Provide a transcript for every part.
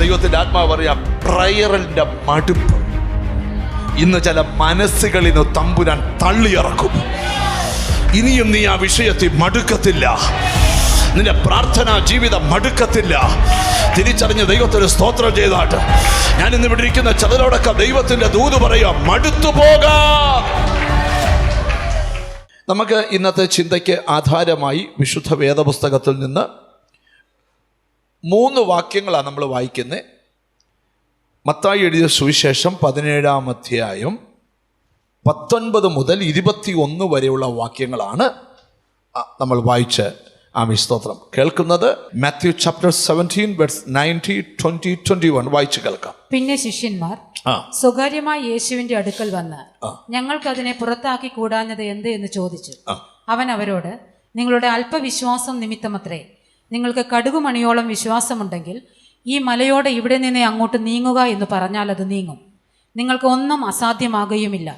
ദൈവത്തിന്റെ ആത്മാവ് പറയാ, പ്രയറിന്റെ മടുപ്പ് ഇന്ന് ചില മനസ്സുകളിൽ നിന്ന് തമ്പുരാൻ തള്ളിയിറക്കും. ഇനിയും നീ ആ വിഷയത്തിൽ മടുക്കത്തില്ല. നിന്റെ പ്രാർത്ഥനാ ജീവിതം മടുക്കത്തില്ല. തിരിച്ചറിഞ്ഞ് ദൈവത്തിന് സ്തോത്രം ചെയ്താട്ട് ഞാൻ ഇന്ന് ഇവിടെ ഇരിക്കുന്ന ചിലരോടൊക്കെ ദൈവത്തിന്റെ ദൂത് പറയാ, മടുത്തു പോകാ. നമുക്ക് ഇന്നത്തെ ചിന്തയ്ക്ക് ആധാരമായി വിശുദ്ധ വേദപുസ്തകത്തിൽ നിന്ന് 3 വാക്യങ്ങളാണ് നമ്മൾ വായിക്കുന്നത്. മത്തായി എഴുതിയ സുവിശേഷം 17-ാം അധ്യായം 19 മുതൽ 21 വരെയുള്ള വാക്യങ്ങളാണ് നമ്മൾ വായിച്ച് സ്തോത്രം കേൾക്കുന്നത്. മാത്യു ചാപ്റ്റർ 17 വേഴ്സ് 19, 20, 21 വായിച്ച് കേൾക്കാം. പിന്നെ ശിഷ്യന്മാർ സ്വകാര്യമായി യേശുവിന്റെ അടുക്കൽ വന്ന് ഞങ്ങൾക്ക് അതിനെ പുറത്താക്കി കൂടാഞ്ഞത് എന്ത് എന്ന് ചോദിച്ചു. അവൻ അവരോട്, നിങ്ങളുടെ അല്പവിശ്വാസം നിമിത്തമത്രേ. നിങ്ങൾക്ക് കടുകുമണിയോളം വിശ്വാസമുണ്ടെങ്കിൽ ഈ മലയോട് ഇവിടെ നിന്ന് അങ്ങോട്ട് നീങ്ങുക എന്ന് പറഞ്ഞാൽ അത് നീങ്ങും. നിങ്ങൾക്ക് ഒന്നും അസാധ്യമാകുകയുമില്ല.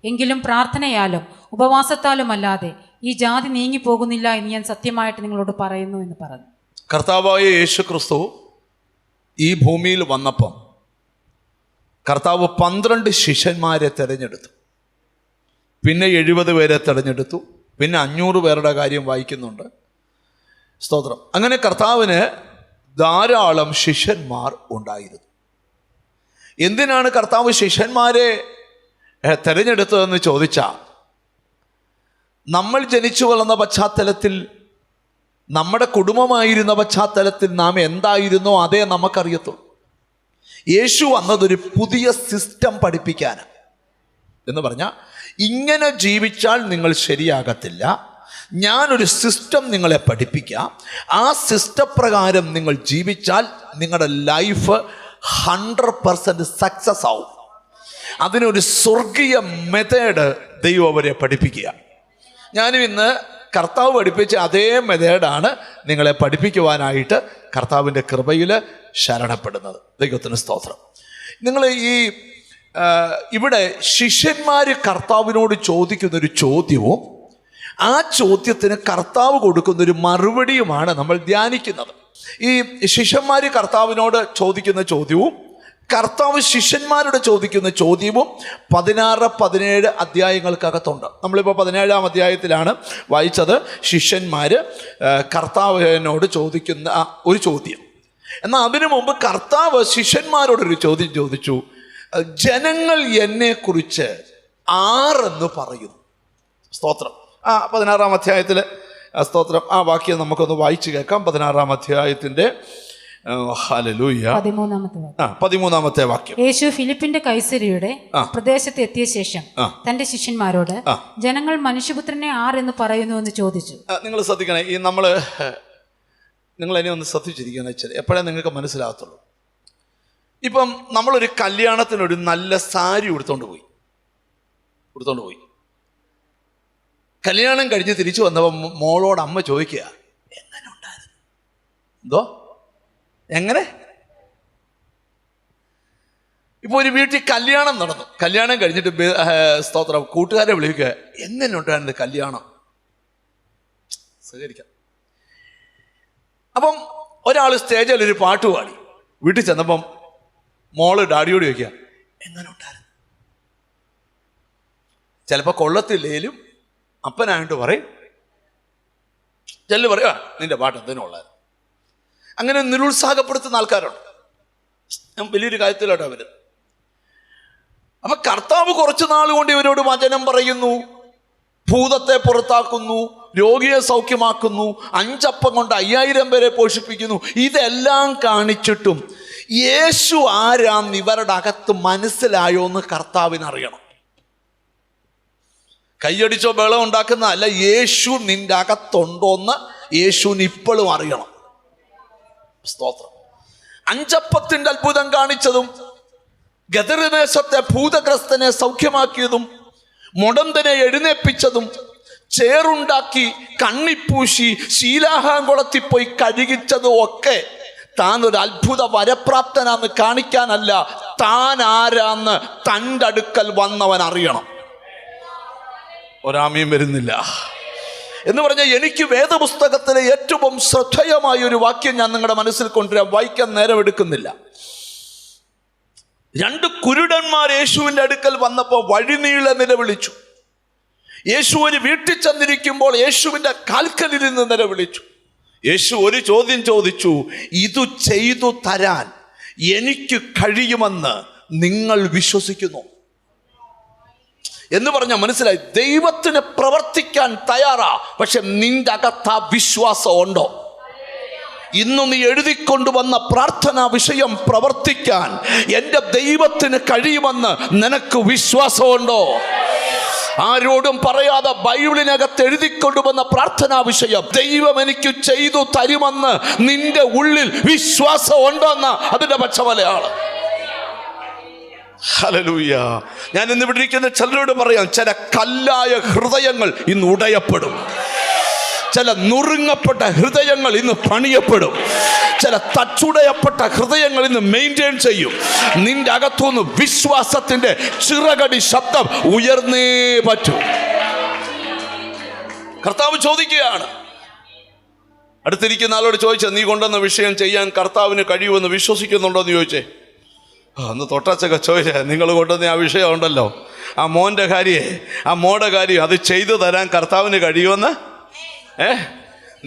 എങ്കിലും പ്രാർത്ഥനയാലും ഉപവാസത്താലും അല്ലാതെ ഈ ജാതി നീങ്ങിപ്പോകുന്നില്ല എന്ന് ഞാൻ സത്യമായിട്ട് നിങ്ങളോട് പറയുന്നു എന്ന് പറഞ്ഞു. കർത്താവായ യേശു ക്രിസ്തു ഈ ഭൂമിയിൽ വന്നപ്പം കർത്താവ് 12 ശിഷ്യന്മാരെ തിരഞ്ഞെടുത്തു. പിന്നെ 70 പേരെ തിരഞ്ഞെടുത്തു. പിന്നെ 500 പേരുടെ കാര്യം വായിക്കുന്നുണ്ട്. സ്തോത്രം. അങ്ങനെ കർത്താവിന് ധാരാളം ശിഷ്യന്മാർ ഉണ്ടായിരുന്നു. എന്തിനാണ് കർത്താവ് ശിഷ്യന്മാരെ തിരഞ്ഞെടുത്തതെന്ന് ചോദിച്ചാൽ, നമ്മൾ ജനിച്ചു വളർന്ന പശ്ചാത്തലത്തിൽ, നമ്മുടെ കുടുംബമായിരുന്ന പശ്ചാത്തലത്തിൽ നാം എന്തായിരുന്നോ അതേ നമുക്കറിയത്തുള്ളൂ. യേശു വന്നതൊരു പുതിയ സിസ്റ്റം പഠിപ്പിക്കാനാണ്. എന്ന് പറഞ്ഞാൽ, ഇങ്ങനെ ജീവിച്ചാൽ നിങ്ങൾ ശരിയാകത്തില്ല, ഞാനൊരു സിസ്റ്റം നിങ്ങളെ പഠിപ്പിക്കാം. ആ സിസ്റ്റപ്രകാരം നിങ്ങൾ ജീവിച്ചാൽ നിങ്ങളുടെ ലൈഫ് 100% സക്സസ് ആവും. അതിനൊരു സ്വർഗീയ മെത്തേഡ് ദൈവം അവരെ പഠിപ്പിക്കുക. ഞാനും ഇന്ന് കർത്താവ് പഠിപ്പിച്ച അതേ മെത്തേഡാണ് നിങ്ങളെ പഠിപ്പിക്കുവാനായിട്ട് കർത്താവിൻ്റെ കൃപയിൽ ശരണപ്പെടുന്നത്. ദൈവത്തിന് സ്തോത്രം. നിങ്ങൾ ഇവിടെ ശിഷ്യന്മാർ കർത്താവിനോട് ചോദിക്കുന്നൊരു ചോദ്യവും ആ ചോദ്യത്തിന് കർത്താവ് കൊടുക്കുന്നൊരു മറുപടിയുമാണ് നമ്മൾ ധ്യാനിക്കുന്നത്. ഈ ശിഷ്യന്മാർ കർത്താവിനോട് ചോദിക്കുന്ന ചോദ്യവും കർത്താവ് ശിഷ്യന്മാരോട് ചോദിക്കുന്ന ചോദ്യവും 16, 17 അധ്യായങ്ങൾക്കകത്തുണ്ട്. നമ്മളിപ്പോൾ 17-ാം അധ്യായത്തിലാണ് വായിച്ചത്. ശിഷ്യന്മാർ കർത്താവിനോട് ചോദിക്കുന്ന ഒരു ചോദ്യം. എന്നാൽ അതിനു മുമ്പ് കർത്താവ് ശിഷ്യന്മാരോടൊരു ചോദ്യം ചോദിച്ചു. ജനങ്ങൾ എന്നെക്കുറിച്ച് ആരെന്ന് പറയുന്നു? സ്തോത്രം. 16-ാം അധ്യായത്തിൽ സ്തോത്രം ആ വാക്യം നമുക്കൊന്ന് വായിച്ചു കേൾക്കാം. 16-ാം അധ്യായത്തിൻ്റെ 13-ാമത്തെ വാക്യം. യേശു ഫിലിപ്പിന്റെ കൈസരിയുടെ പ്രദേശത്ത് എത്തിയ ശേഷം തന്റെ ശിഷ്യന്മാരോട് ജനങ്ങൾ മനുഷ്യപുത്രനെ ആരെന്ന് പറയുന്നു എന്ന് ചോദിച്ചു. നിങ്ങൾ ശ്രദ്ധിക്കണേ, നിങ്ങൾ എന്നെ ഒന്ന് ശ്രദ്ധിച്ചിരിക്കുകയെന്ന് വെച്ചാൽ എപ്പോഴേ നിങ്ങൾക്ക് മനസ്സിലാകത്തുള്ളൂ. ഇപ്പം നമ്മളൊരു കല്യാണത്തിനൊരു നല്ല സാരി ഉടുത്തോണ്ട് പോയി. കല്യാണം കഴിഞ്ഞ് തിരിച്ചു വന്നപ്പോൾ മോളോട് അമ്മ ചോദിക്കുക, എങ്ങനെ ഉണ്ടായിരുന്നു? എന്തോ എങ്ങനെ? ഇപ്പോൾ ഒരു വീട്ടിൽ കല്യാണം നടന്നു. കല്യാണം കഴിഞ്ഞിട്ട് സ്തോത്രം കൂട്ടുകാരെ വിളിക്കുക, എങ്ങനെ ഉണ്ടായിരുന്നു കല്യാണം? സഹകരിക്കാം. അപ്പം ഒരാൾ സ്റ്റേജിൽ ഒരു പാട്ട് പാടി. വീട്ടിൽ ചെന്നപ്പം മോള് ഡാഡിയോട് ചോദിക്കുക, എങ്ങനെ ഉണ്ടായിരുന്നു? ചിലപ്പോൾ കൊള്ളത്തില്ലേലും അപ്പനായിട്ട് പറയും, ചെല്ലു പറയുക നിന്റെ പാട്ട് എന്തിനുള്ളായിരുന്നു. അങ്ങനെ നിരുത്സാഹപ്പെടുത്തുന്ന ആൾക്കാരുണ്ട്. ഞാൻ വലിയൊരു കാര്യത്തിലോട്ടാണ് വരുന്നത്. അപ്പൊ കർത്താവ് കുറച്ച് നാൾ കൊണ്ട് ഇവരോട് വചനം പറയുന്നു, ഭൂതത്തെ പുറത്താക്കുന്നു, രോഗിയെ സൗഖ്യമാക്കുന്നു, 5 അപ്പം കൊണ്ട് 5000 പേരെ പോഷിപ്പിക്കുന്നു. ഇതെല്ലാം കാണിച്ചിട്ടും യേശു ആരാന്ന് ഇവരുടെ അകത്ത് മനസ്സിലായോ എന്ന് കർത്താവിനറിയണം. കൈയടിച്ചോ ബഹളം ഉണ്ടാക്കുന്നതല്ല, യേശു നിന്റെ അകത്തുണ്ടോന്ന് യേശുവിന് ഇപ്പോഴും അറിയണം. സ്തോത്രം. 5 അപ്പത്തിന്റെ അത്ഭുതം കാണിച്ചതും, ഗദരദേശത്തെ ഭൂതഗ്രസ്തനെ സൗഖ്യമാക്കിയതും, മുടന്തനെ എഴുന്നേൽപ്പിച്ചതും, ചേറുണ്ടാക്കി കണ്ണിപ്പൂശി ശീലാഹാങ്കുളത്തിൽ പോയി കഴുകിച്ചതും ഒക്കെ താൻ ഒരു അത്ഭുത വരപ്രാപ്തനാന്ന് കാണിക്കാനല്ല, താൻ ആരാന്ന് തൻ്റെ അടുക്കൽ വന്നവൻ അറിയണം. ഒരാമയും വരുന്നില്ല എന്ന് പറഞ്ഞാൽ, എനിക്ക് വേദപുസ്തകത്തിലെ ഏറ്റവും ശ്രദ്ധേയമായ ഒരു വാക്യം ഞാൻ നിങ്ങളുടെ മനസ്സിൽ കൊണ്ടുവരാം, വായിക്കാൻ നേരമെടുക്കുന്നില്ല. 2 കുരുടന്മാർ യേശുവിൻ്റെ അടുക്കൽ വന്നപ്പോൾ വഴിനീളെ നിലവിളിച്ചു. യേശു ഒരു വീട്ടിൽ ചെന്നിരിക്കുമ്പോൾ യേശുവിൻ്റെ കാൽക്കലിൽ നിന്ന് നിലവിളിച്ചു. യേശു ഒരു ചോദ്യം ചോദിച്ചു, ഇത് ചെയ്തു തരാൻ എനിക്ക് കഴിയുമെന്ന് നിങ്ങൾ വിശ്വസിക്കുന്നു എന്ന് പറഞ്ഞാൽ മനസ്സിലായി, ദൈവത്തിന് പ്രവർത്തിക്കാൻ തയ്യാറാ, പക്ഷെ നിന്റെ അകത്ത് ആ വിശ്വാസം ഉണ്ടോ? ഇന്ന് നീ എഴുതിക്കൊണ്ടുവന്ന പ്രാർത്ഥനാ വിഷയം പ്രവർത്തിക്കാൻ എൻ്റെ ദൈവത്തിന് കഴിയുമെന്ന് നിനക്ക് വിശ്വാസമുണ്ടോ? ആരോടും പറയാതെ ബൈബിളിനകത്ത് എഴുതിക്കൊണ്ടുവന്ന പ്രാർത്ഥനാ വിഷയം ദൈവം എനിക്ക് ചെയ്തു തരുമെന്ന് നിന്റെ ഉള്ളിൽ വിശ്വാസം ഉണ്ടോന്ന് അതിന്റെ പച്ചമലയാണ്. ഹല്ലേലൂയ. ഞാൻ ഇന്ന് ഇവിടെ ഇരിക്കുന്ന ചിലരോട് പറയാം, ചില കല്ലായ ഹൃദയങ്ങൾ ഇന്ന് ഉടയപ്പെടും, ചില നുറുങ്ങപ്പെട്ട ഹൃദയങ്ങൾ ഇന്ന് പണിയപ്പെടും, ചില തച്ചുടയപ്പെട്ട ഹൃദയങ്ങൾ ഇന്ന് മെയിൻറ്റെയിൻ ചെയ്യും. നിന്റെ അകത്തുനിന്ന് വിശ്വാസത്തിന്റെ ചിറകടി ശബ്ദം ഉയർന്നേ പറ്റൂ. കർത്താവ് ചോദിക്കുകയാണ്, അടുത്തിരിക്കുന്ന ആളോട് ചോദിച്ച, നീ കൊണ്ടുവന്ന വിഷയം ചെയ്യാൻ കർത്താവിന് കഴിയുമെന്ന് വിശ്വസിക്കുന്നുണ്ടോ എന്ന് ചോദിച്ചേ. അന്ന് തൊട്ടച്ചൊക്കെ ചോദിച്ചേ, നിങ്ങൾ കൊണ്ടുവന്ന ആ വിഷയം ഉണ്ടല്ലോ, ആ മോൻ്റെ കാര്യേ, ആ മോടെ കാര്യം, അത് ചെയ്തു തരാൻ കർത്താവിന് കഴിയുമെന്ന്.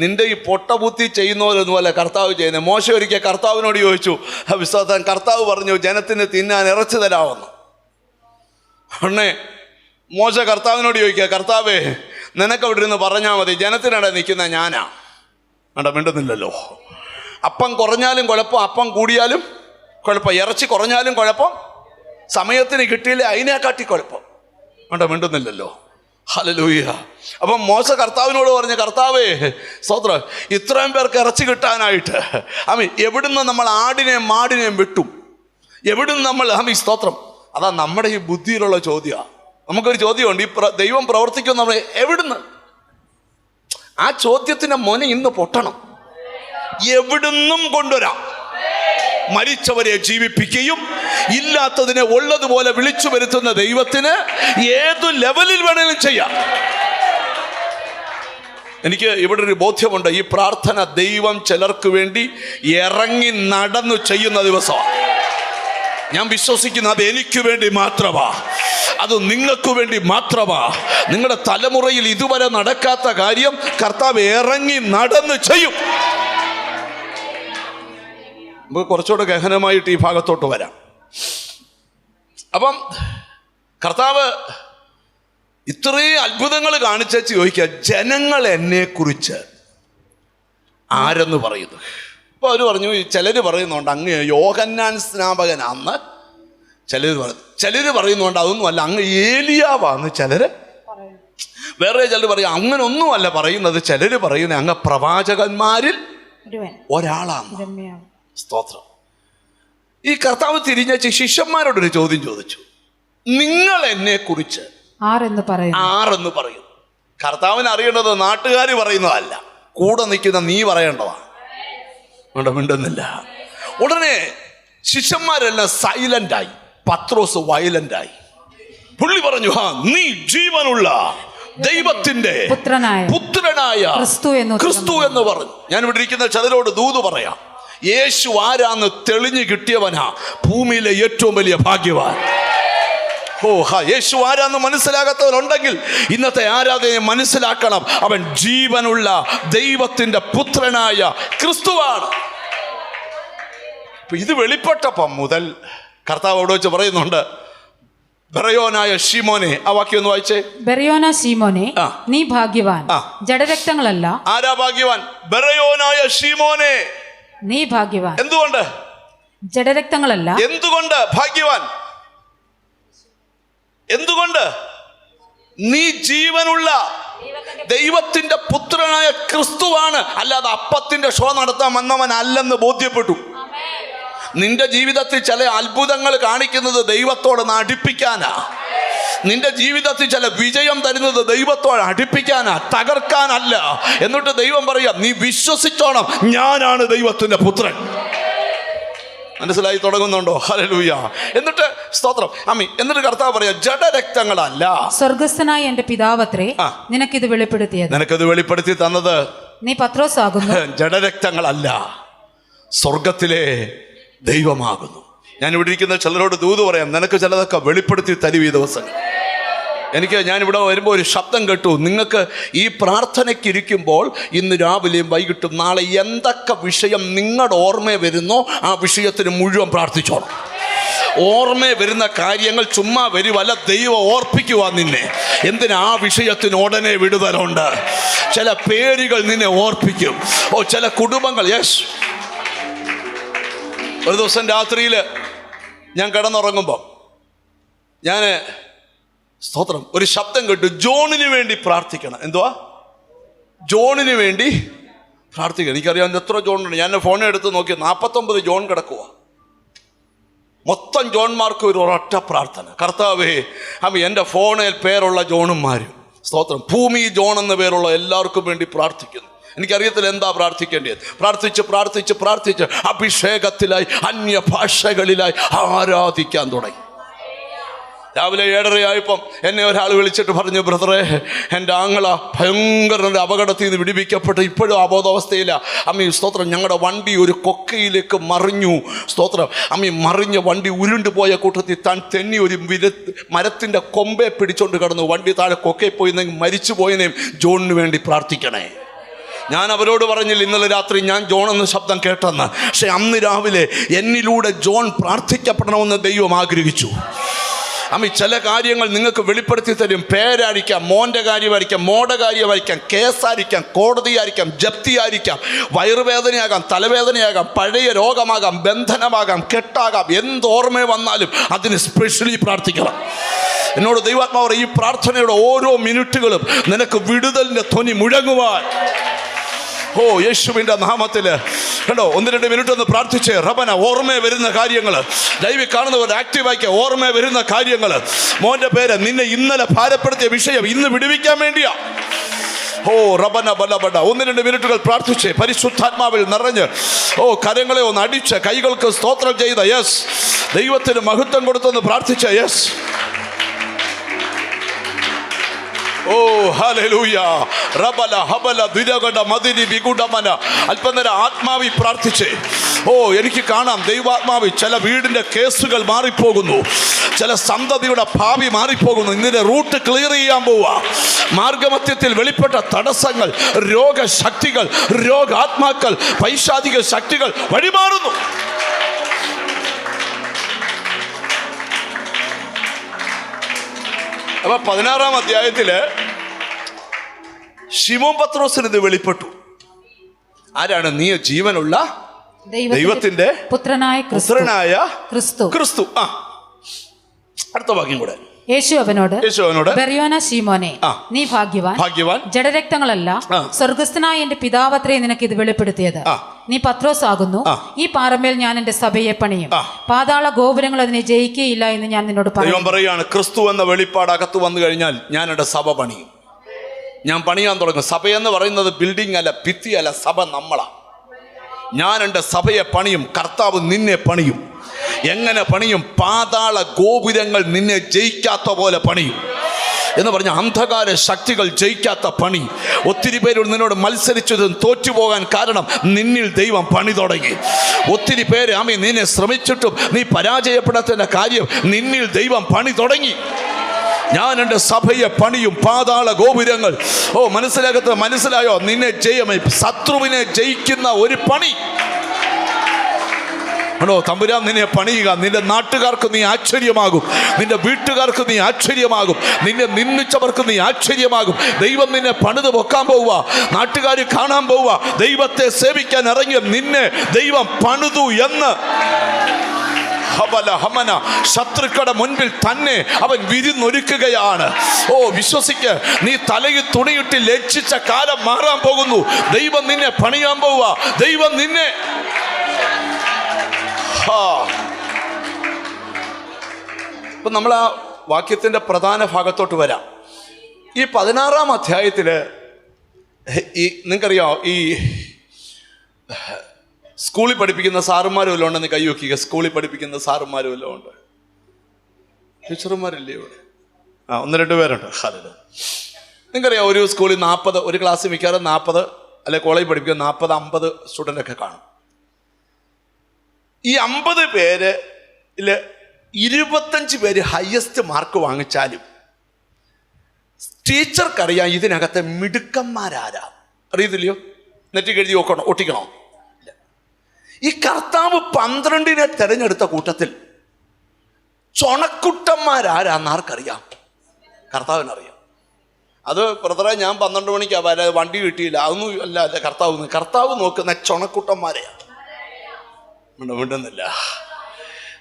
നിന്റെ ഈ പൊട്ടബുദ്ധി ചെയ്യുന്നവരൊന്നുമല്ല കർത്താവ് ചെയ്യുന്നത്. മോശ ഒരിക്കൽ കർത്താവിനോട് ചോദിച്ചു, വിശ്വാസം കർത്താവ് പറഞ്ഞു ജനത്തിന് തിന്നാൻ ഇറച്ചി തരാമെന്ന്. അണ്ണേ മോശ കർത്താവിനോട് ചോദിക്കുക, കർത്താവേ നിനക്ക് അവിടെ ഇരുന്ന് പറഞ്ഞാൽ മതി, ജനത്തിനിടെ നിൽക്കുന്ന ഞാനാ. വേണ്ട, മിണ്ടുന്നില്ലല്ലോ. അപ്പം കുറഞ്ഞാലും കുഴപ്പം, അപ്പം കൂടിയാലും കുഴപ്പം, ഇറച്ചി കുറഞ്ഞാലും കുഴപ്പം, സമയത്തിന് കിട്ടിയില്ലേ അതിനെക്കാട്ടി കുഴപ്പം. വേണ്ട, മിണ്ടുന്നില്ലല്ലോ. ഹല്ലേലൂയ. അപ്പം മോശ കർത്താവിനോട് പറഞ്ഞ, കർത്താവേ സ്തോത്രം, ഇത്രയും പേർക്ക് ഇറച്ചി കിട്ടാനായിട്ട് എവിടുന്ന് നമ്മൾ ആടിനെയും മാടിനെയും വിട്ടും, എവിടുന്ന് നമ്മൾ സ്തോത്രം. അതാ നമ്മുടെ ഈ ബുദ്ധിയിലുള്ള ചോദ്യമാണ്. നമുക്കൊരു ചോദ്യമുണ്ട്, ഈ ദൈവം പ്രവർത്തിക്കും നമ്മൾ എവിടുന്ന്? ആ ചോദ്യത്തിന്റെ മൊന ഇന്ന് പൊട്ടണം. എവിടുന്നും കൊണ്ടുവരാം. മരിച്ചവരെ ജീവിപ്പിക്കുകയും ഇല്ലാത്തതിനെ ഉള്ളതുപോലെ വിളിച്ചു വരുത്തുന്ന ദൈവത്തിന് ഏതു ലെവലിൽ വേണമെങ്കിലും ചെയ്യാം. എനിക്ക് ഇവിടെ ഒരു ബോധ്യമുണ്ട്, ഈ പ്രാർത്ഥന ദൈവം ചിലർക്ക് വേണ്ടി ഇറങ്ങി നടന്നു ചെയ്യുന്ന ദിവസമാണ്. ഞാൻ വിശ്വസിക്കുന്നത് അത് എനിക്ക് വേണ്ടി മാത്രമാ, അത് നിങ്ങൾക്ക് വേണ്ടി മാത്രമാ. നിങ്ങളുടെ തലമുറയിൽ ഇതുവരെ നടക്കാത്ത കാര്യം കർത്താവ് ഇറങ്ങി നടന്നു ചെയ്യും. നമുക്ക് കുറച്ചുകൂടെ ഗഹനമായിട്ട് ഈ ഭാഗത്തോട്ട് വരാം. അപ്പം കർത്താവ് ഇത്രയും അത്ഭുതങ്ങൾ കാണിച്ചു ചോദിക്കുക, ജനങ്ങൾ എന്നെക്കുറിച്ച് ആരെന്ന് പറയുന്നു? അപ്പോൾ അവർ പറഞ്ഞു, ചിലർ പറയുന്നുണ്ട് അങ്ങ് യോഹന്നാൻ സ്നാപകനാന്ന്, ചിലർ പറയുന്നുണ്ട് അതൊന്നുമല്ല അങ്ങ് ഏലിയാവാന്ന്, വേറെ ചിലർ പറയും അങ്ങനൊന്നുമല്ല പറയുന്നത്, ചിലർ പറയുന്നത് അങ്ങ് പ്രവാചകന്മാരിൽ ഒരാളാണ്. സ്തോത്രം. ഈ കർത്താവ് തിരിഞ്ഞ ശിഷ്യന്മാരോടൊരു ചോദ്യം ചോദിച്ചു, നിങ്ങൾ എന്നെ കുറിച്ച് ആരെന്ന് പറയും? കർത്താവിന് അറിയേണ്ടത് നാട്ടുകാർ പറയുന്നതല്ല, കൂടെ നിൽക്കുന്ന നീ പറയേണ്ടതാണ്. മിണ്ടുന്നില്ല. ഉടനെ ശിഷ്യന്മാരെല്ലാം സൈലന്റായി, പത്രോസ് വയലന്റായി. പുള്ളി പറഞ്ഞു, നീ ജീവനുള്ള ദൈവത്തിന്റെ പുത്രനായ ക്രിസ്തു എന്ന് പറഞ്ഞു. ഞാൻ ഇവിടെ ഇരിക്കുന്ന ചിലരോട് ദൂത് പറയാം, യേശു ആരാന്ന് തെളിഞ്ഞു കിട്ടിയവനാ ഭൂമിയിലെ ഏറ്റവും വലിയ ഭാഗ്യവാൻ. യേശു ആരാന്ന് മനസ്സിലാകാത്തവരുണ്ടെങ്കിൽ ഇന്നത്തെ ആരാധനയെ മനസ്സിലാക്കണം, അവൻ ജീവനുള്ള ദൈവത്തിന്റെ പുത്രനായ ക്രിസ്തുവാണ്. ഇത് വെളിപ്പെട്ടപ്പം മുതൽ കർത്താവ് അവിടെ വെച്ച് പറയുന്നുണ്ട്, ബെറയോനായ ശീമോനെ, ആ വാക്യം ഒന്ന് വായിച്ചേ. ബെറയോന ശീമോനെ, നീ ഭാഗ്യവാൻ, ജഡരക്തങ്ങളല്ല. ആരാ ഭാഗ്യവാൻ? ബെറയോനായ ശീമോനെ, നീ ഭാഗ്യവാൻ. എന്തുകൊണ്ട്? ജഡരക്തങ്ങളല്ല. എന്തുകൊണ്ട് ഭാഗ്യവാൻ? എന്തുകൊണ്ട്? നീ ജീവനുള്ള ദൈവത്തിന്റെ പുത്രനായ ക്രിസ്തുവാണ്, അല്ലാതെ അപ്പത്തിന്റെ ഷോ നടത്താൻ വന്നവൻ അല്ലെന്ന് ബോധ്യപ്പെട്ടു. നിന്റെ ജീവിതത്തിൽ ചില അത്ഭുതങ്ങൾ കാണിക്കുന്നത് ദൈവത്തോട് അടുപ്പിക്കാനാ. നിന്റെ ജീവിതത്തിൽ ചില വിജയം തരുന്നത് ദൈവത്തോട് അടുപ്പിക്കാനാ, തകർക്കാനല്ല. എന്നിട്ട് ദൈവം പറയാം, നീ വിശ്വസിച്ചോണം, ഞാനാണ് ദൈവത്തിന്റെ പുത്രൻ. മനസ്സിലായി തുടങ്ങുന്നുണ്ടോ? ഹല്ലേലൂയ. എന്നിട്ട് സ്തോത്രം ആമീൻ. എന്നിട്ട് കർത്താവ് പറയാ, ജഡരക്തങ്ങളല്ല, സ്വർഗസ്ഥനായ എന്റെ പിതാവത്രേ നിനക്കിത് വെളിപ്പെടുത്തിയത്. നിനക്കത് വെളിപ്പെടുത്തി തന്നത് നീ പത്രോസ് ആകുന്നു. ജഡരക്തങ്ങളല്ല, സ്വർഗത്തിലെ ദൈവമാകുന്നു. ഞാൻ ഇവിടെ ഇരിക്കുന്ന ചിലരോട് ദൂത് പറയാം, നിനക്ക് ചിലതൊക്കെ വെളിപ്പെടുത്തി തരും ഈ ദിവസങ്ങൾ. ഞാനിവിടെ വരുമ്പോൾ ഒരു ശബ്ദം കേട്ടു, നിങ്ങൾക്ക് ഈ പ്രാർത്ഥനയ്ക്ക് ഇരിക്കുമ്പോൾ ഇന്ന് രാവിലെയും വൈകിട്ടും നാളെ എന്തൊക്കെ വിഷയം നിങ്ങളുടെ ഓർമ്മ വരുന്നോ ആ വിഷയത്തിന് മുഴുവൻ പ്രാർത്ഥിച്ചോണം. ഓർമ്മ വരുന്ന കാര്യങ്ങൾ ചുമ്മാ വരുവല്ല, ദൈവം ഓർപ്പിക്കുക നിന്നെ. എന്തിനാ? ആ വിഷയത്തിന് ഉടനെ വിടുതലുണ്ട്. ചില പേരുകൾ നിന്നെ ഓർപ്പിക്കും. ചില കുടുംബങ്ങൾ. യെസ്, ഒരു ദിവസം രാത്രിയിൽ ഞാൻ കിടന്നുറങ്ങുമ്പോൾ ഞാൻ സ്തോത്രം ഒരു ശബ്ദം കേട്ടു, ജോണിന് വേണ്ടി പ്രാർത്ഥിക്കണം. എന്തുവാ? ജോണിന് വേണ്ടി പ്രാർത്ഥിക്കണം. എനിക്കറിയാം എത്ര ജോണുണ്ട്. ഞാൻ ഫോണിൽ എടുത്ത് നോക്കി, 49 ജോൺ കിടക്കുക. മൊത്തം ജോൺമാർക്ക് ഒരു ഒരൊറ്റ പ്രാർത്ഥന, കർത്താവേ എൻ്റെ ഫോണിൽ പേരുള്ള ജോണന്മാരും സ്തോത്രം ഭൂമി ജോൺ എന്ന പേരുള്ള എല്ലാവർക്കും വേണ്ടി പ്രാർത്ഥിക്കുന്നു. എനിക്കറിയത്തില്ല എന്താ പ്രാർത്ഥിക്കേണ്ടത്. പ്രാർത്ഥിച്ച് അഭിഷേകത്തിലായി അന്യഭാഷകളിലായി ആരാധിക്കാൻ തുടങ്ങി. രാവിലെ 7:30 എന്നെ ഒരാൾ വിളിച്ചിട്ട് പറഞ്ഞു, ബ്രദറെ, എൻ്റെ ആങ്ങള ഭയങ്കര അപകടത്തിൽ നിന്ന് വിടിവിക്കപ്പെട്ട് ഇപ്പോഴും അബോധാവസ്ഥയില്ല. സ്തോത്രം, ഞങ്ങളുടെ വണ്ടി ഒരു കൊക്കയിലേക്ക് മറിഞ്ഞു. സ്തോത്രം, മറിഞ്ഞ വണ്ടി ഉരുണ്ടുപോയ കൂട്ടത്തിൽ താൻ തെന്നി ഒരു മരത്തിൻ്റെ കൊമ്പെ പിടിച്ചോണ്ട് കിടന്നു. വണ്ടി താഴെ കൊക്കയിൽ പോയിന്നെങ്കിൽ മരിച്ചു പോയതിനെയും ജോണിന് വേണ്ടി പ്രാർത്ഥിക്കണേ. ഞാൻ അവരോട് പറഞ്ഞില്ല ഇന്നലെ രാത്രി ഞാൻ ജോൺ എന്ന ശബ്ദം കേട്ടെന്ന്. പക്ഷെ അന്ന് രാവിലെ എന്നിലൂടെ ജോൺ പ്രാർത്ഥിക്കപ്പെടണമെന്ന് ദൈവം ആഗ്രഹിച്ചു. ചില കാര്യങ്ങൾ നിങ്ങൾക്ക് വെളിപ്പെടുത്തി തരും. പേരായിരിക്കാം, മോൻ്റെ കാര്യമായിരിക്കാം, മോടെ കാര്യമായിരിക്കാം, കേസായിരിക്കാം, കോടതിയായിരിക്കാം, ജപ്തിയായിരിക്കാം, വയറുവേദനയാകാം, തലവേദനയാകാം, പഴയ രോഗമാകാം, ബന്ധനമാകാം, കെട്ടാകാം. എന്തോർമ്മ വന്നാലും അതിന് സ്പെഷ്യലി പ്രാർത്ഥിക്കണം. എന്നോട് ദൈവാത്മാവ് ഈ പ്രാർത്ഥനയുടെ ഓരോ മിനിറ്റുകളും നിനക്ക് വിടുതലിൻ്റെ ധ്വനി മുഴങ്ങുവാൻ യേശുവിൻ്റെ നാമത്തിൽ കണ്ടോ. 1-2 മിനിറ്റ് ഒന്ന് പ്രാർത്ഥിച്ചേ. റബന, ഓർമ്മ വരുന്ന കാര്യങ്ങൾ ലൈവിൽ കാണുന്നവർ ആക്റ്റീവാക്കിയ ഓർമ്മ വരുന്ന കാര്യങ്ങൾ. മോൻ്റെ പേര് നിന്നെ ഇന്നലെ ഭാരപ്പെടുത്തിയ വിഷയം ഇന്ന് വിടുവിക്കാൻ വേണ്ടിയാ. റബന ബലബട. 1-2 മിനിറ്റുകൾ പ്രാർത്ഥിച്ചേ. പരിശുദ്ധാത്മാവിൽ നിറഞ്ഞ് കരങ്ങളെ ഒന്ന് അടിച്ച് കൈകൾക്ക് സ്തോത്രം ചെയ്ത യെസ്, ദൈവത്തിന് മഹത്വം കൊടുത്തെന്ന് പ്രാർത്ഥിച്ച യെസ്. ഹല്ലേലൂയ. റബല ഹബല ദിരഗട മദിനി ബിഗുഡമന. അല്പനേരം ആത്മാവി പ്രാർത്ഥിച്ചേ. എനിക്ക് കാണാം ദൈവാത്മാവി ചില വീടിൻ്റെ കേസുകൾ മാറിപ്പോകുന്നു, ചില സന്തതിയുടെ ഭാവി മാറിപ്പോകുന്നു. ഇതിൻ്റെ റൂട്ട് ക്ലിയർ ചെയ്യാൻ പോവുക. മാർഗമധ്യത്തിൽ വെളിപ്പെട്ട തടസ്സങ്ങൾ, രോഗശക്തികൾ, രോഗാത്മാക്കൾ, പൈശാചിക ശക്തികൾ വഴിമാറുന്നു. അപ്പൊ 16-ാം അധ്യായത്തില് ശിമോൻ പത്രോസിന് ഇത് വെളിപ്പെട്ടു. ആരാണ്? നീ ജീവനുള്ള ദൈവത്തിന്റെ പുത്രനായ ക്രിസ്തു. അടുത്ത വാക്യം കൂടെ. യേശു അവനോട് ബെറിയോന ശീമോനെ, നീ ഭാഗ്യവാൻ, ജഡരക്തങ്ങളല്ല സ്വർഗസ്ഥനായ എന്റെ പിതാവത്രേ നിനക്ക് ഇത് വെളിപ്പെടുത്തിയത്. നീ പത്രോസ് ആകുന്നു. ഈ പാറമേൽ ഞാൻ എന്റെ സഭയെ പണിയും, പാതാള ഗോപുരങ്ങൾ അതിനെ ജയിക്കുകയില്ല എന്ന് ഞാൻ നിന്നോട് പറയാണ്. ക്രിസ്തു എന്ന വെളിപ്പാട് അകത്ത് വന്നു കഴിഞ്ഞാൽ ഞാൻ എന്റെ സഭ പണിയും. ഞാൻ പണിയാൻ തുടങ്ങും. സഭയെന്ന് പറയുന്നത് ബിൽഡിംഗ് അല്ല, ഭിത്തി അല്ല, സഭ നമ്മളാ. ഞാൻ എൻ്റെ സഭയെ പണിയും. കർത്താവ് നിന്നെ പണിയും. എങ്ങനെ പണിയും? പാതാള ഗോപുരങ്ങൾ നിന്നെ ജയിക്കാത്ത പോലെ പണിയും എന്ന് പറഞ്ഞ അന്ധകാര ശക്തികൾ ജയിക്കാത്ത പണി. ഒത്തിരി പേര് നിന്നോട് മത്സരിച്ചതും തോറ്റുപോകാൻ കാരണം നിന്നിൽ ദൈവം പണി തുടങ്ങി. ഒത്തിരി പേര് നിന്നെ ശ്രമിച്ചിട്ടും നീ പരാജയപ്പെടാത്തതിൻ്റെ കാര്യം നിന്നിൽ ദൈവം പണി തുടങ്ങി. ഞാൻ എൻ്റെ സഭയെ പണിയും, പാതാള ഗോപുരങ്ങൾ. മനസ്സിലായോ? നിന്നെ ശത്രുവിനെ ജയിക്കുന്ന ഒരു പണി. തമ്പുരാൻ നിന്നെ പണിയുക. നിന്റെ നാട്ടുകാർക്ക് നീ ആശ്ചര്യമാകും, നിന്റെ വീട്ടുകാർക്ക് നീ ആശ്ചര്യമാകും, നിന്നെ നിന്ദിച്ചവർക്ക് നീ ആശ്ചര്യമാകും. ദൈവം നിന്നെ പണിത് പൊക്കാൻ പോവുക. നാട്ടുകാർ കാണാൻ പോവുക. ദൈവത്തെ സേവിക്കാൻ ഇറങ്ങിയ നിന്നെ ദൈവം പണിതു എന്ന്. ശത്രുക്കളുടെ മുൻപിൽ തന്നെ അവൻ വിരുന്നൊരുക്കുകയാണ്. വിശ്വസിക്ക്. നീ തലയിൽ തുണിയിട്ട് ലജ്ജിച്ച കാലം മാറാൻ പോകുന്നു. ദൈവം നിന്നെ പണിയാൻ പോവുക. ദൈവം നിന്നെ ഇപ്പം നമ്മൾ ആ വാക്യത്തിൻ്റെ പ്രധാന ഭാഗത്തോട്ട് വരാം. ഈ 16-ാം അധ്യായത്തിൽ നിങ്ങൾക്കറിയാമോ, ഈ സ്കൂളിൽ പഠിപ്പിക്കുന്ന സാറുമാരും വല്ലതും ഉണ്ടെന്ന് കൈ വയ്ക്കുക. സ്കൂളിൽ പഠിപ്പിക്കുന്ന സാറുമാരും വല്ലതും ഉണ്ട്? ടീച്ചർമാരില്ലേ ഇവിടെ? 1-2 പേരുണ്ട്. നിങ്ങൾക്കറിയാം, ഒരു സ്കൂളിൽ 40, ഒരു ക്ലാസ്സിൽ മിക്കവാറും 40, അല്ലെ കോളേജ് പഠിപ്പിക്കുന്ന 40-50 സ്റ്റുഡൻ്റൊക്കെ കാണും. ഈ 50 പേരിൽ 25 പേര് ഹയസ്റ്റ് മാർക്ക് വാങ്ങിച്ചാലും ടീച്ചർക്കറിയാം ഇതിനകത്തെ മിടുക്കന്മാരാരാ. അറിയത്തില്ലയോ? നെറ്റിൽ എഴുതി ഒട്ടിക്കണോ? ഈ കർത്താവ് 12 തെരഞ്ഞെടുത്ത കൂട്ടത്തിൽ ചൊണക്കുട്ടന്മാരാരാന്ന് ആർക്കറിയാം? കർത്താവിനറിയാം. അത് ബ്രദറെ, ഞാൻ 12 മണിക്കാണ് വരെ, വണ്ടി കിട്ടിയില്ല, അതൊന്നും അല്ല കർത്താവ് നോക്കുന്ന ചൊണക്കുട്ടന്മാരെയാണ്. മിണ്ടുന്നില്ല.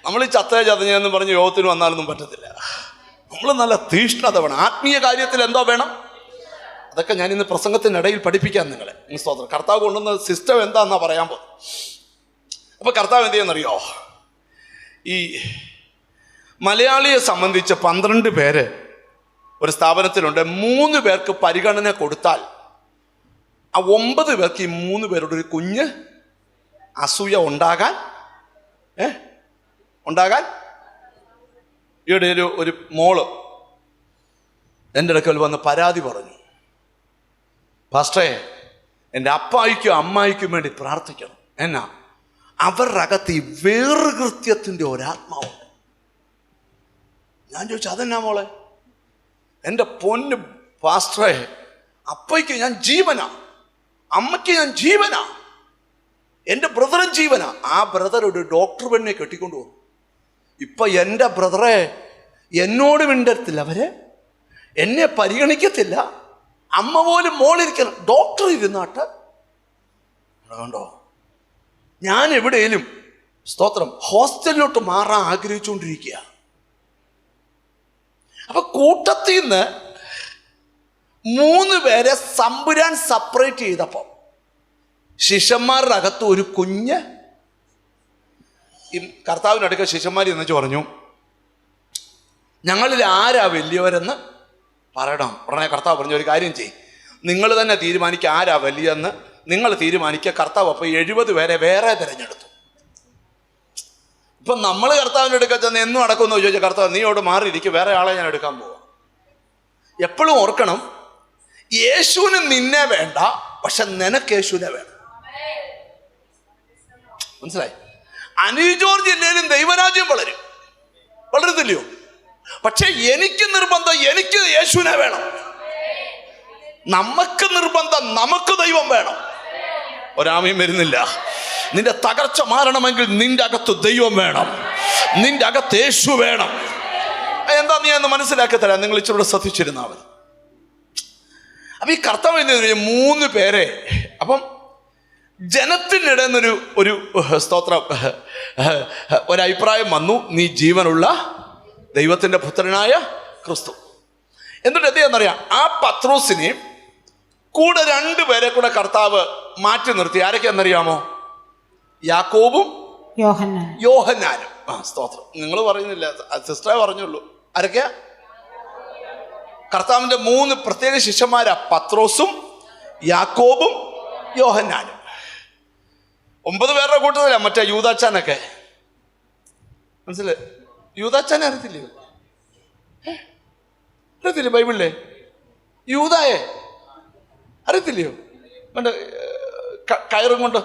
നമ്മൾ ഈ ചതഞ്ഞെന്ന് പറഞ്ഞ് യോഗത്തിന് വന്നാലൊന്നും പറ്റത്തില്ല. നമ്മൾ നല്ല തീഷ്ണത വേണം. ആത്മീയ കാര്യത്തിൽ എന്തോ വേണം? അതൊക്കെ ഞാൻ ഇന്ന് പ്രസംഗത്തിനിടയിൽ പഠിപ്പിക്കാം നിങ്ങളെ. സ്തോത്രം. കർത്താവ് കൊണ്ടുവന്ന സിസ്റ്റം എന്താന്നാ പറയാൻ പോകും. അപ്പൊ കർത്താവ് എന്ത് ചെയ്യുന്നറിയോ? ഈ മലയാളിയെ സംബന്ധിച്ച് 12 പേര് ഒരു സ്ഥാപനത്തിലുണ്ട്. 3 പേർക്ക് പരിഗണന കൊടുത്താൽ ആ 9 പേർക്ക് ഈ 3 പേരോട് ഒരു കുഞ്ഞ് അസൂയ ഉണ്ടാകാൻ ഇവിടെ ഒരു മോള് എൻ്റെ അടുക്കൽ വന്ന് പരാതി പറഞ്ഞു, പാസ്റ്ററേ, എൻ്റെ അപ്പായിക്കും അമ്മായിക്കും വേണ്ടി പ്രാർത്ഥിക്കണം. എന്നാ? അവരുടെ അകത്ത് ഈ വേറുകൃത്യത്തിൻ്റെ ഒരാത്മാവുണ്ട്. ഞാൻ ചോദിച്ചു, അതെന്നാ മോളെ? എൻ്റെ പൊന്ന് പാസ്റ്ററേ, അപ്പയ്ക്ക് ഞാൻ ജീവനാ, അമ്മയ്ക്ക് ഞാൻ ജീവനാ, എൻ്റെ ബ്രദറും ജീവനാ. ആ ബ്രദർ ഒരു ഡോക്ടർ പെണ്ണെ കെട്ടിക്കൊണ്ടു വന്നു. ഇപ്പൊ എൻ്റെ ബ്രദറെ എന്നോട് മിണ്ടത്തില്ല, അവര് എന്നെ പരിഗണിക്കത്തില്ല. അമ്മ പോലും മോളിരിക്കണം, ഡോക്ടർ ഇരുന്നാട്ട്. കണ്ടോ? ഞാൻ എവിടെയും സ്തോത്രം ഹോസ്റ്റലിലോട്ട് മാറാൻ ആഗ്രഹിച്ചുകൊണ്ടിരിക്കുക. അപ്പൊ കൂട്ടത്തിൽ നിന്ന് 3 പേരെ സമ്പുരാൻ സെപ്പറേറ്റ് ചെയ്തപ്പോ ശിഷ്യന്മാരുടെ അകത്ത് ഒരു കുഞ്ഞ്, ഈ കർത്താവിനടുക്ക ശിഷ്യന്മാർ എന്നു പറഞ്ഞു, ഞങ്ങളിൽ ആരാ വലിയവരെന്ന് പറയണം. ഉടനെ കർത്താവ് പറഞ്ഞു, ഒരു കാര്യം ചെയ്യും, നിങ്ങൾ തന്നെ തീരുമാനിക്കുക ആരാ വലിയെന്ന്. നിങ്ങൾ തീരുമാനിക്കുക. കർത്താവ് അപ്പോൾ 70 പേരെ വേറെ തിരഞ്ഞെടുത്തു. ഇപ്പം നമ്മൾ കർത്താവിൻ്റെ അടുക്കൽ ചെന്ന് എന്നും നടക്കുമെന്ന് ചോദിച്ചാൽ, കർത്താവ് നീ അവിടെ മാറിയിരിക്കും, വേറെ ആളെ ഞാൻ എടുക്കാൻ പോവാം. എപ്പോഴും ഓർക്കണം, യേശുവിന് നിന്നെ വേണ്ട, പക്ഷെ നിനക്ക് യേശുവിനെ വേണം. മനസ്സിലായി? അനിജോർ ജില്ലയിലും ദൈവരാജ്യം വളരത്തില്ലയോ? പക്ഷെ എനിക്ക് നിർബന്ധം, എനിക്ക് യേശുവിനെ വേണം. നമുക്ക് നിർബന്ധം, നമുക്ക് ദൈവം വേണം. ഒരാമയും വരുന്നില്ല. നിന്റെ തകർച്ച മാറണമെങ്കിൽ നിന്റെ അകത്ത് ദൈവം വേണം, നിന്റെ അകത്ത് യേശു വേണം. എന്താ നീ എന്ന് മനസ്സിലാക്കി തരാം. നിങ്ങൾ ഇച്ചിരി ശ്രദ്ധിച്ചിരുന്നാൽ മതി. അപ്പൊ ഈ കർത്താവ് 3 പേരെ, അപ്പം ജനത്തിനിടെ നിന്നൊരു ഒരു സ്തോത്രം ഒരഭിപ്രായം വന്നു, നീ ജീവനുള്ള ദൈവത്തിൻ്റെ പുത്രനായ ക്രിസ്തു. എന്നിട്ട് എന്താണെന്നറിയാം, ആ പത്രോസിനെയും കൂടെ 2 പേരെ കൂടെ കർത്താവ് മാറ്റി നിർത്തി. ആരൊക്കെയാണെന്നറിയാമോ? യാക്കോബും യോഹന്നാനും. സ്തോത്രം. നിങ്ങൾ പറയുന്നില്ല, സിസ്റ്ററെ പറഞ്ഞുള്ളൂ. ആരൊക്കെയാ? കർത്താവിൻ്റെ 3 പ്രത്യേക ശിഷ്യന്മാരാ, പത്രോസും യാക്കോബും യോഹന്നാനും. 9 പേരുടെ കൂട്ടത്തില്ല മറ്റേ യൂദാച്ചാനൊക്കെ. മനസ്സിലായി? യൂദാച്ചാനെ അറിയത്തില്ലയോ? അറിയത്തില്ലേ ബൈബിളിലെ യൂദായെ? അറിയത്തില്ലയോ? മറ്റേ കയറും കൊണ്ട്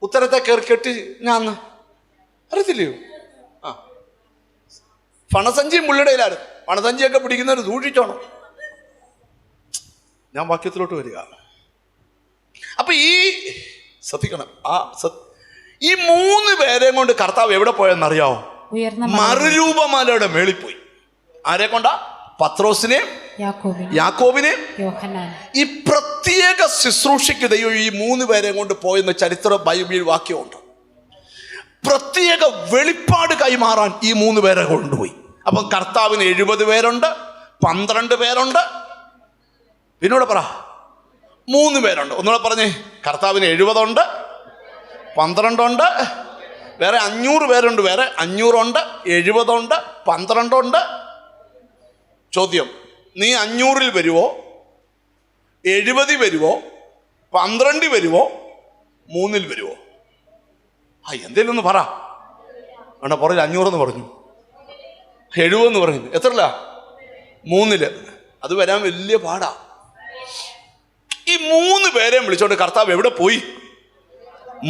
ഉത്തരത്തെ കയറി കെട്ടി ഞാൻ അറിയത്തില്ലയോ? ആ, പണസഞ്ചിയും പുള്ളിയുടെയിലായിരുന്നു. പണസഞ്ചിയൊക്കെ പിടിക്കുന്നവർ സൂക്ഷിച്ചോണം. ഞാൻ വാക്യത്തിലോട്ട് വരിക. അപ്പൊ ഈ ശ്രദ്ധിക്കണം, ഈ 3 പേരെയും കൊണ്ട് കർത്താവ് എവിടെ പോയെന്നറിയാവോ? മറുരൂപമാലയുടെ മേളിൽ പോയി. ആരെ കൊണ്ടാ? പത്രോസിനെയും യാക്കോബിനെയും. ഈ പ്രത്യേക ശുശ്രൂഷയ്ക്ക് ദൈവം ഈ 3 പേരെയും കൊണ്ട് പോയെന്ന് ചരിത്ര ബൈബിൾ വാക്യമുണ്ട്. പ്രത്യേക വെളിപ്പാട് കൈമാറാൻ ഈ 3 പേരെ കൊണ്ടുപോയി. അപ്പം കർത്താവിന് 70 പേരുണ്ട്, 12 പേരുണ്ട്, പിന്നോട് പറ 3 പേരുണ്ട്. ഒന്നുകൂടെ പറഞ്ഞേ, കർത്താവിന് 70 ഉണ്ട്, 12 ഉണ്ട്, വേറെ 500 പേരുണ്ട്, വേറെ 500 ഉണ്ട്, 70 ഉണ്ട്, 12 ഉണ്ട്, ചോദ്യം, നീ 500 വരുവോ, 70 വരുവോ, 12 വരുവോ, 3 വരുവോ? എന്തേലും ഒന്ന് പറ. വേണ്ട, പുറകിൽ 500 എന്ന് പറഞ്ഞു, 70 എന്ന് പറഞ്ഞു. എത്രല്ല? 3. അത് വരാൻ വലിയ പാടാ. ഈ 3 പേരെയും വിളിച്ചോണ്ട് കർത്താവ് എവിടെ പോയി?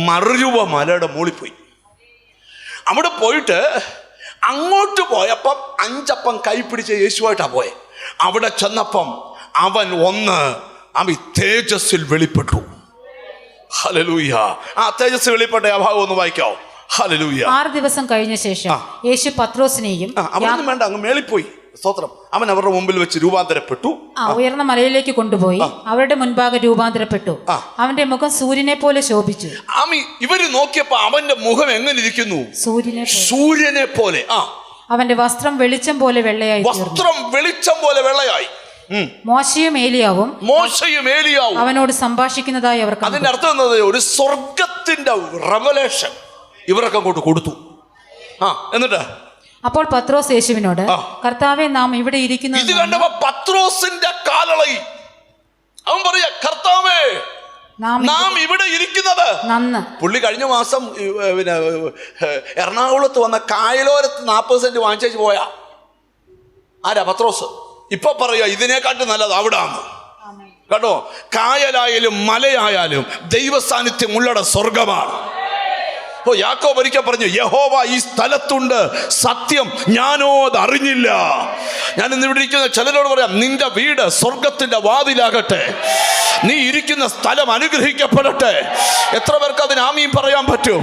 മറുരൂപ മലയുടെ മുകളിൽ പോയി. അവിടെ പോയിട്ട് അങ്ങോട്ട് പോയപ്പം 5 അപ്പം കൈ പിടിച്ച് യേശുവായിട്ടാ പോയെ. അവിടെ ചെന്നപ്പം അവൻ തേജസ്സിൽ വെളിപ്പെട്ടു. ഹല്ലേലൂയ. ആ തേജസ് വെളിപ്പെട്ട ആ ഭാഗം ഒന്ന് വായിക്കാവോ? ഹല്ലേലൂയ. 6 ദിവസം കഴിഞ്ഞ ശേഷം യേശു പത്രോസിനെയും അവനൊന്നും വേണ്ട, അങ്ങ് മേളിൽ പോയി. സ്തോത്രം. അവൻ അവരുടെ മുമ്പിൽ വെച്ച് രൂപാന്തരപ്പെട്ടു. ഉയർന്ന മലയിലേക്ക് കൊണ്ടുപോയി അവരുടെ മുൻപാകെ രൂപാന്തരപ്പെട്ടു. അവന്റെ മുഖം സൂര്യനെ പോലെ ശോഭിച്ചു. ഇവര് നോക്കിയപ്പോ അവന്റെ മുഖം എങ്ങനെ ഇരിക്കുന്നു? സൂര്യനെ പോലെ. അവന്റെ വസ്ത്രം വെളിച്ചം പോലെ വെള്ളയായി. മോശയും ഏലിയാവും അവനോട് സംഭാഷിക്കുന്നതായി അവർ കണ്ടു. അതിന്റെ അർത്ഥം എന്നത് ഒരു സ്വർഗത്തിന്റെ റെവലേഷൻ ഇവരൊക്കെ അങ്ങോട്ട് കൊടുത്തു. എന്നിട്ട് അപ്പോൾ പത്രോസ് യേശുവിനോട്, കർത്താവേ, നാം ഇവിടെ ഇരിക്കുന്നത്. ഇത് കണ്ടപ്പോ പത്രോസിന്റെ കാലളയി. അവൻ പറയാ, കർത്താവേ, നാം ഇവിടെ ഇരിക്കുന്നത് നന്ന്. പുള്ളി കഴിഞ്ഞ മാസം പിന്നെ എറണാകുളത്ത് വന്ന കായലോരത്ത് 40 സെന്റ് വാങ്ങിച്ചു പോയാ ആരാ? പത്രോസ്. ഇപ്പൊ പറയാ ഇതിനെക്കാട്ടും നല്ലത് അവിടാന്ന്. കേട്ടോ, കായലായാലും മലയായാലും ദൈവ സാന്നിധ്യം ഉള്ളട സ്വർഗമാണ്. യാക്കോബ് ഒരിക്കൽ പറഞ്ഞു, യഹോവ ഈ സ്ഥലത്തുണ്ട്, സത്യം ഞാനോ അത് അറിഞ്ഞില്ല. ഞാൻ ഇന്ന് ഇവിടെ ഇരിക്കുന്ന ചിലരോട് പറയാം, നിന്റെ വീട് സ്വർഗത്തിന്റെ വാതിലാകട്ടെ, നീ ഇരിക്കുന്ന സ്ഥലം അനുഗ്രഹിക്കപ്പെടട്ടെ. എത്ര പേർക്ക് അതിന് ആമീൻ പറയാൻ പറ്റും?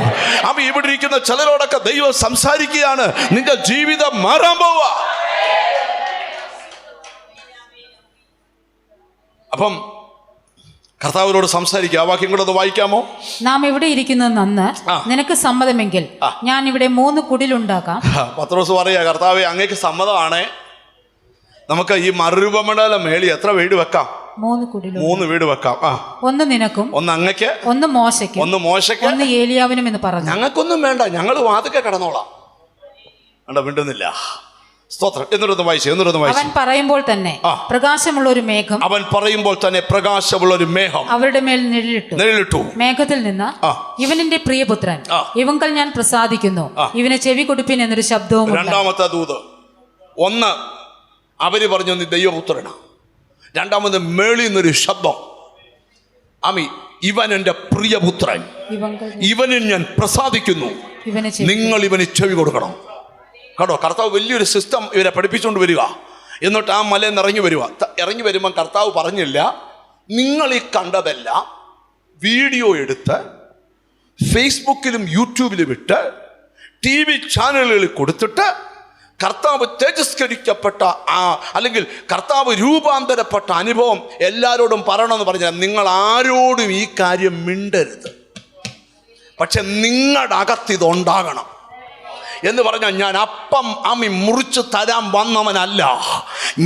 ഇവിടെ ഇരിക്കുന്ന ചിലരോടൊക്കെ ദൈവം സംസാരിക്കുകയാണ്, നിന്റെ ജീവിതം മാറാൻ പോവാ. അപ്പം കർത്താവിനോട് സംസാരിക്കുക. ആ വാക്യം കൂടെ ഒന്ന് വായിക്കാമോ? നാം ഇവിടെ ഇരിക്കുന്നത് നന്ന്, നിനക്ക് സമ്മതമെങ്കിൽ ഞാൻ ഇവിടെ 3 കുടിലുണ്ടാക്കാം. പത്രോസ് പറയാ, കർത്താവേ, അങ്ങേക്ക് സമ്മതമാണേ, നമുക്ക് ഈ മറുരൂപമണ്ഡല മേളി എത്ര വീട് വെക്കാം? 3 വീട് വെക്കാം. ഒന്ന് നിനക്കും, ഒന്ന് അങ്ങക്ക്, ഒന്ന് മോശയ്ക്കും, ഒന്ന് ഏലിയാവിനും എന്ന് പറഞ്ഞു. ഞങ്ങൾക്കൊന്നും വേണ്ട, ഞങ്ങൾ വാതിക്കെ കടന്നോളാം. മിണ്ടുന്നില്ല. സ്തോത്രം. എന്നിട്ടൊന്ന് വായിച്ചു. അവൻ പറയുമ്പോൾ തന്നെ പ്രകാശമുള്ള ഒരു മേഘം അവരുടെ മേൽ നിഴലിട്ടു. മേഘത്തിൽ നിന്ന്, ഇവനെന്റെ പ്രിയപുത്രൻ, ഇവങ്കൽ ഞാൻ പ്രസാദിക്കുന്നു, ഇവനെ ചെവി കൊടുപ്പിൻ എന്നൊരു ശബ്ദവും. രണ്ടാമത്തെ ദൂത്. ഒന്ന്, അവര് പറഞ്ഞു നീ ദൈവപുത്രനാ. രണ്ടാമത് മേളിൽ നിന്നൊരു ശബ്ദം, ഇവൻ എന്റെ പ്രിയപുത്രൻ, ഇവനിൽ ഞാൻ പ്രസാദിക്കുന്നു, നിങ്ങൾ ഇവന് ചെവി കൊടുക്കണം. കേട്ടോ, കർത്താവ് വലിയൊരു സിസ്റ്റം ഇവരെ പഠിപ്പിച്ചുകൊണ്ട് വരിക. എന്നിട്ട് ആ മലയിൽ നിന്ന് ഇറങ്ങി വരുമ്പം കർത്താവ് പറഞ്ഞില്ല, നിങ്ങൾ ഈ കണ്ടതെല്ലാം വീഡിയോ എടുത്ത് ഫേസ്ബുക്കിലും യൂട്യൂബിലും ഇട്ട് TV ചാനലുകളിൽ കൊടുത്തിട്ട് കർത്താവ് തേജസ്കരിക്കപ്പെട്ട അല്ലെങ്കിൽ കർത്താവ് രൂപാന്തരപ്പെട്ട അനുഭവം എല്ലാവരോടും പറയണമെന്ന് പറഞ്ഞാൽ, നിങ്ങൾ ആരോടും ഈ കാര്യം മിണ്ടരുത്, പക്ഷെ നിങ്ങളുടെ അകത്തിതുണ്ടാകണം എന്ന് പറഞ്ഞാൽ, ഞാൻ അപ്പം മുറിച്ച് തരാൻ വന്നവനല്ല,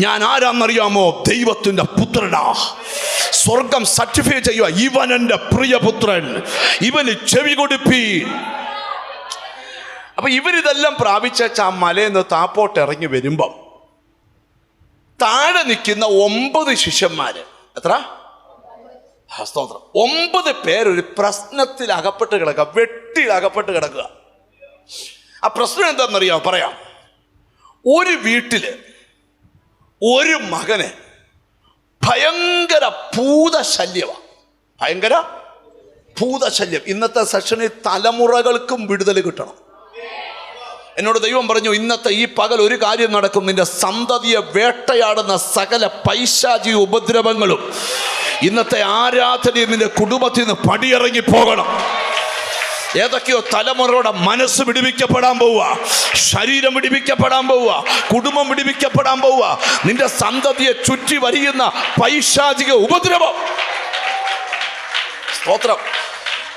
ഞാൻ ആരാന്നറിയാമോ? ദൈവത്തിന്റെ പുത്രനാ. സ്വർഗം സർട്ടിഫൈ ചെയ്യുക, ഇവൻ എൻ്റെ പ്രിയപുത്രൻ, ഇവന് ചെവി കൊടുപ്പി. അപ്പൊ ഇവരിതെല്ലാം പ്രാപിച്ച ആ മലയിൽ നിന്ന് താപ്പോട്ട് ഇറങ്ങി വരുമ്പം താഴെ നിൽക്കുന്ന 9 ശിഷ്യന്മാര്, എത്ര? സ്തോത്രം. 9 പേരൊരു പ്രശ്നത്തിൽ അകപ്പെട്ട് കിടക്കുക, വെട്ടിയിൽ അകപ്പെട്ട് കിടക്കുക. ആ പ്രശ്നം എന്താണെന്നറിയാം, പറയാം. ഒരു വീട്ടില് ഒരു മകന് ഭയങ്കര ഭൂതശല്യം. ഇന്നത്തെ സെഷനിൽ തലമുറകൾക്കും വിടുതൽ കിട്ടണം. എന്നോട് ദൈവം പറഞ്ഞു, ഇന്നത്തെ ഈ പകൽ ഒരു കാര്യം നടക്കും, നിന്റെ സന്തതിയെ വേട്ടയാടുന്ന സകല പൈശാചിക ഉപദ്രവങ്ങളും ഇന്നത്തെ ആരാധനയിൽ നിന്റെ കുടുംബത്തിൽ നിന്ന് പടിയിറങ്ങി പോകണം. ഏതൊക്കെയോ തലമുറയുടെ മനസ്സ് വിടിവിക്കപ്പെടാൻ പോവുക, ശരീരം വിടിവിക്കപ്പെടാൻ പോവുക, കുടുംബം വിടിവിക്കപ്പെടാൻ പോവുക. നിന്റെ സന്തതിയെ ചുറ്റി വരിയുന്ന പൈശാചിക ഉപദ്രവം. സ്തോത്രം.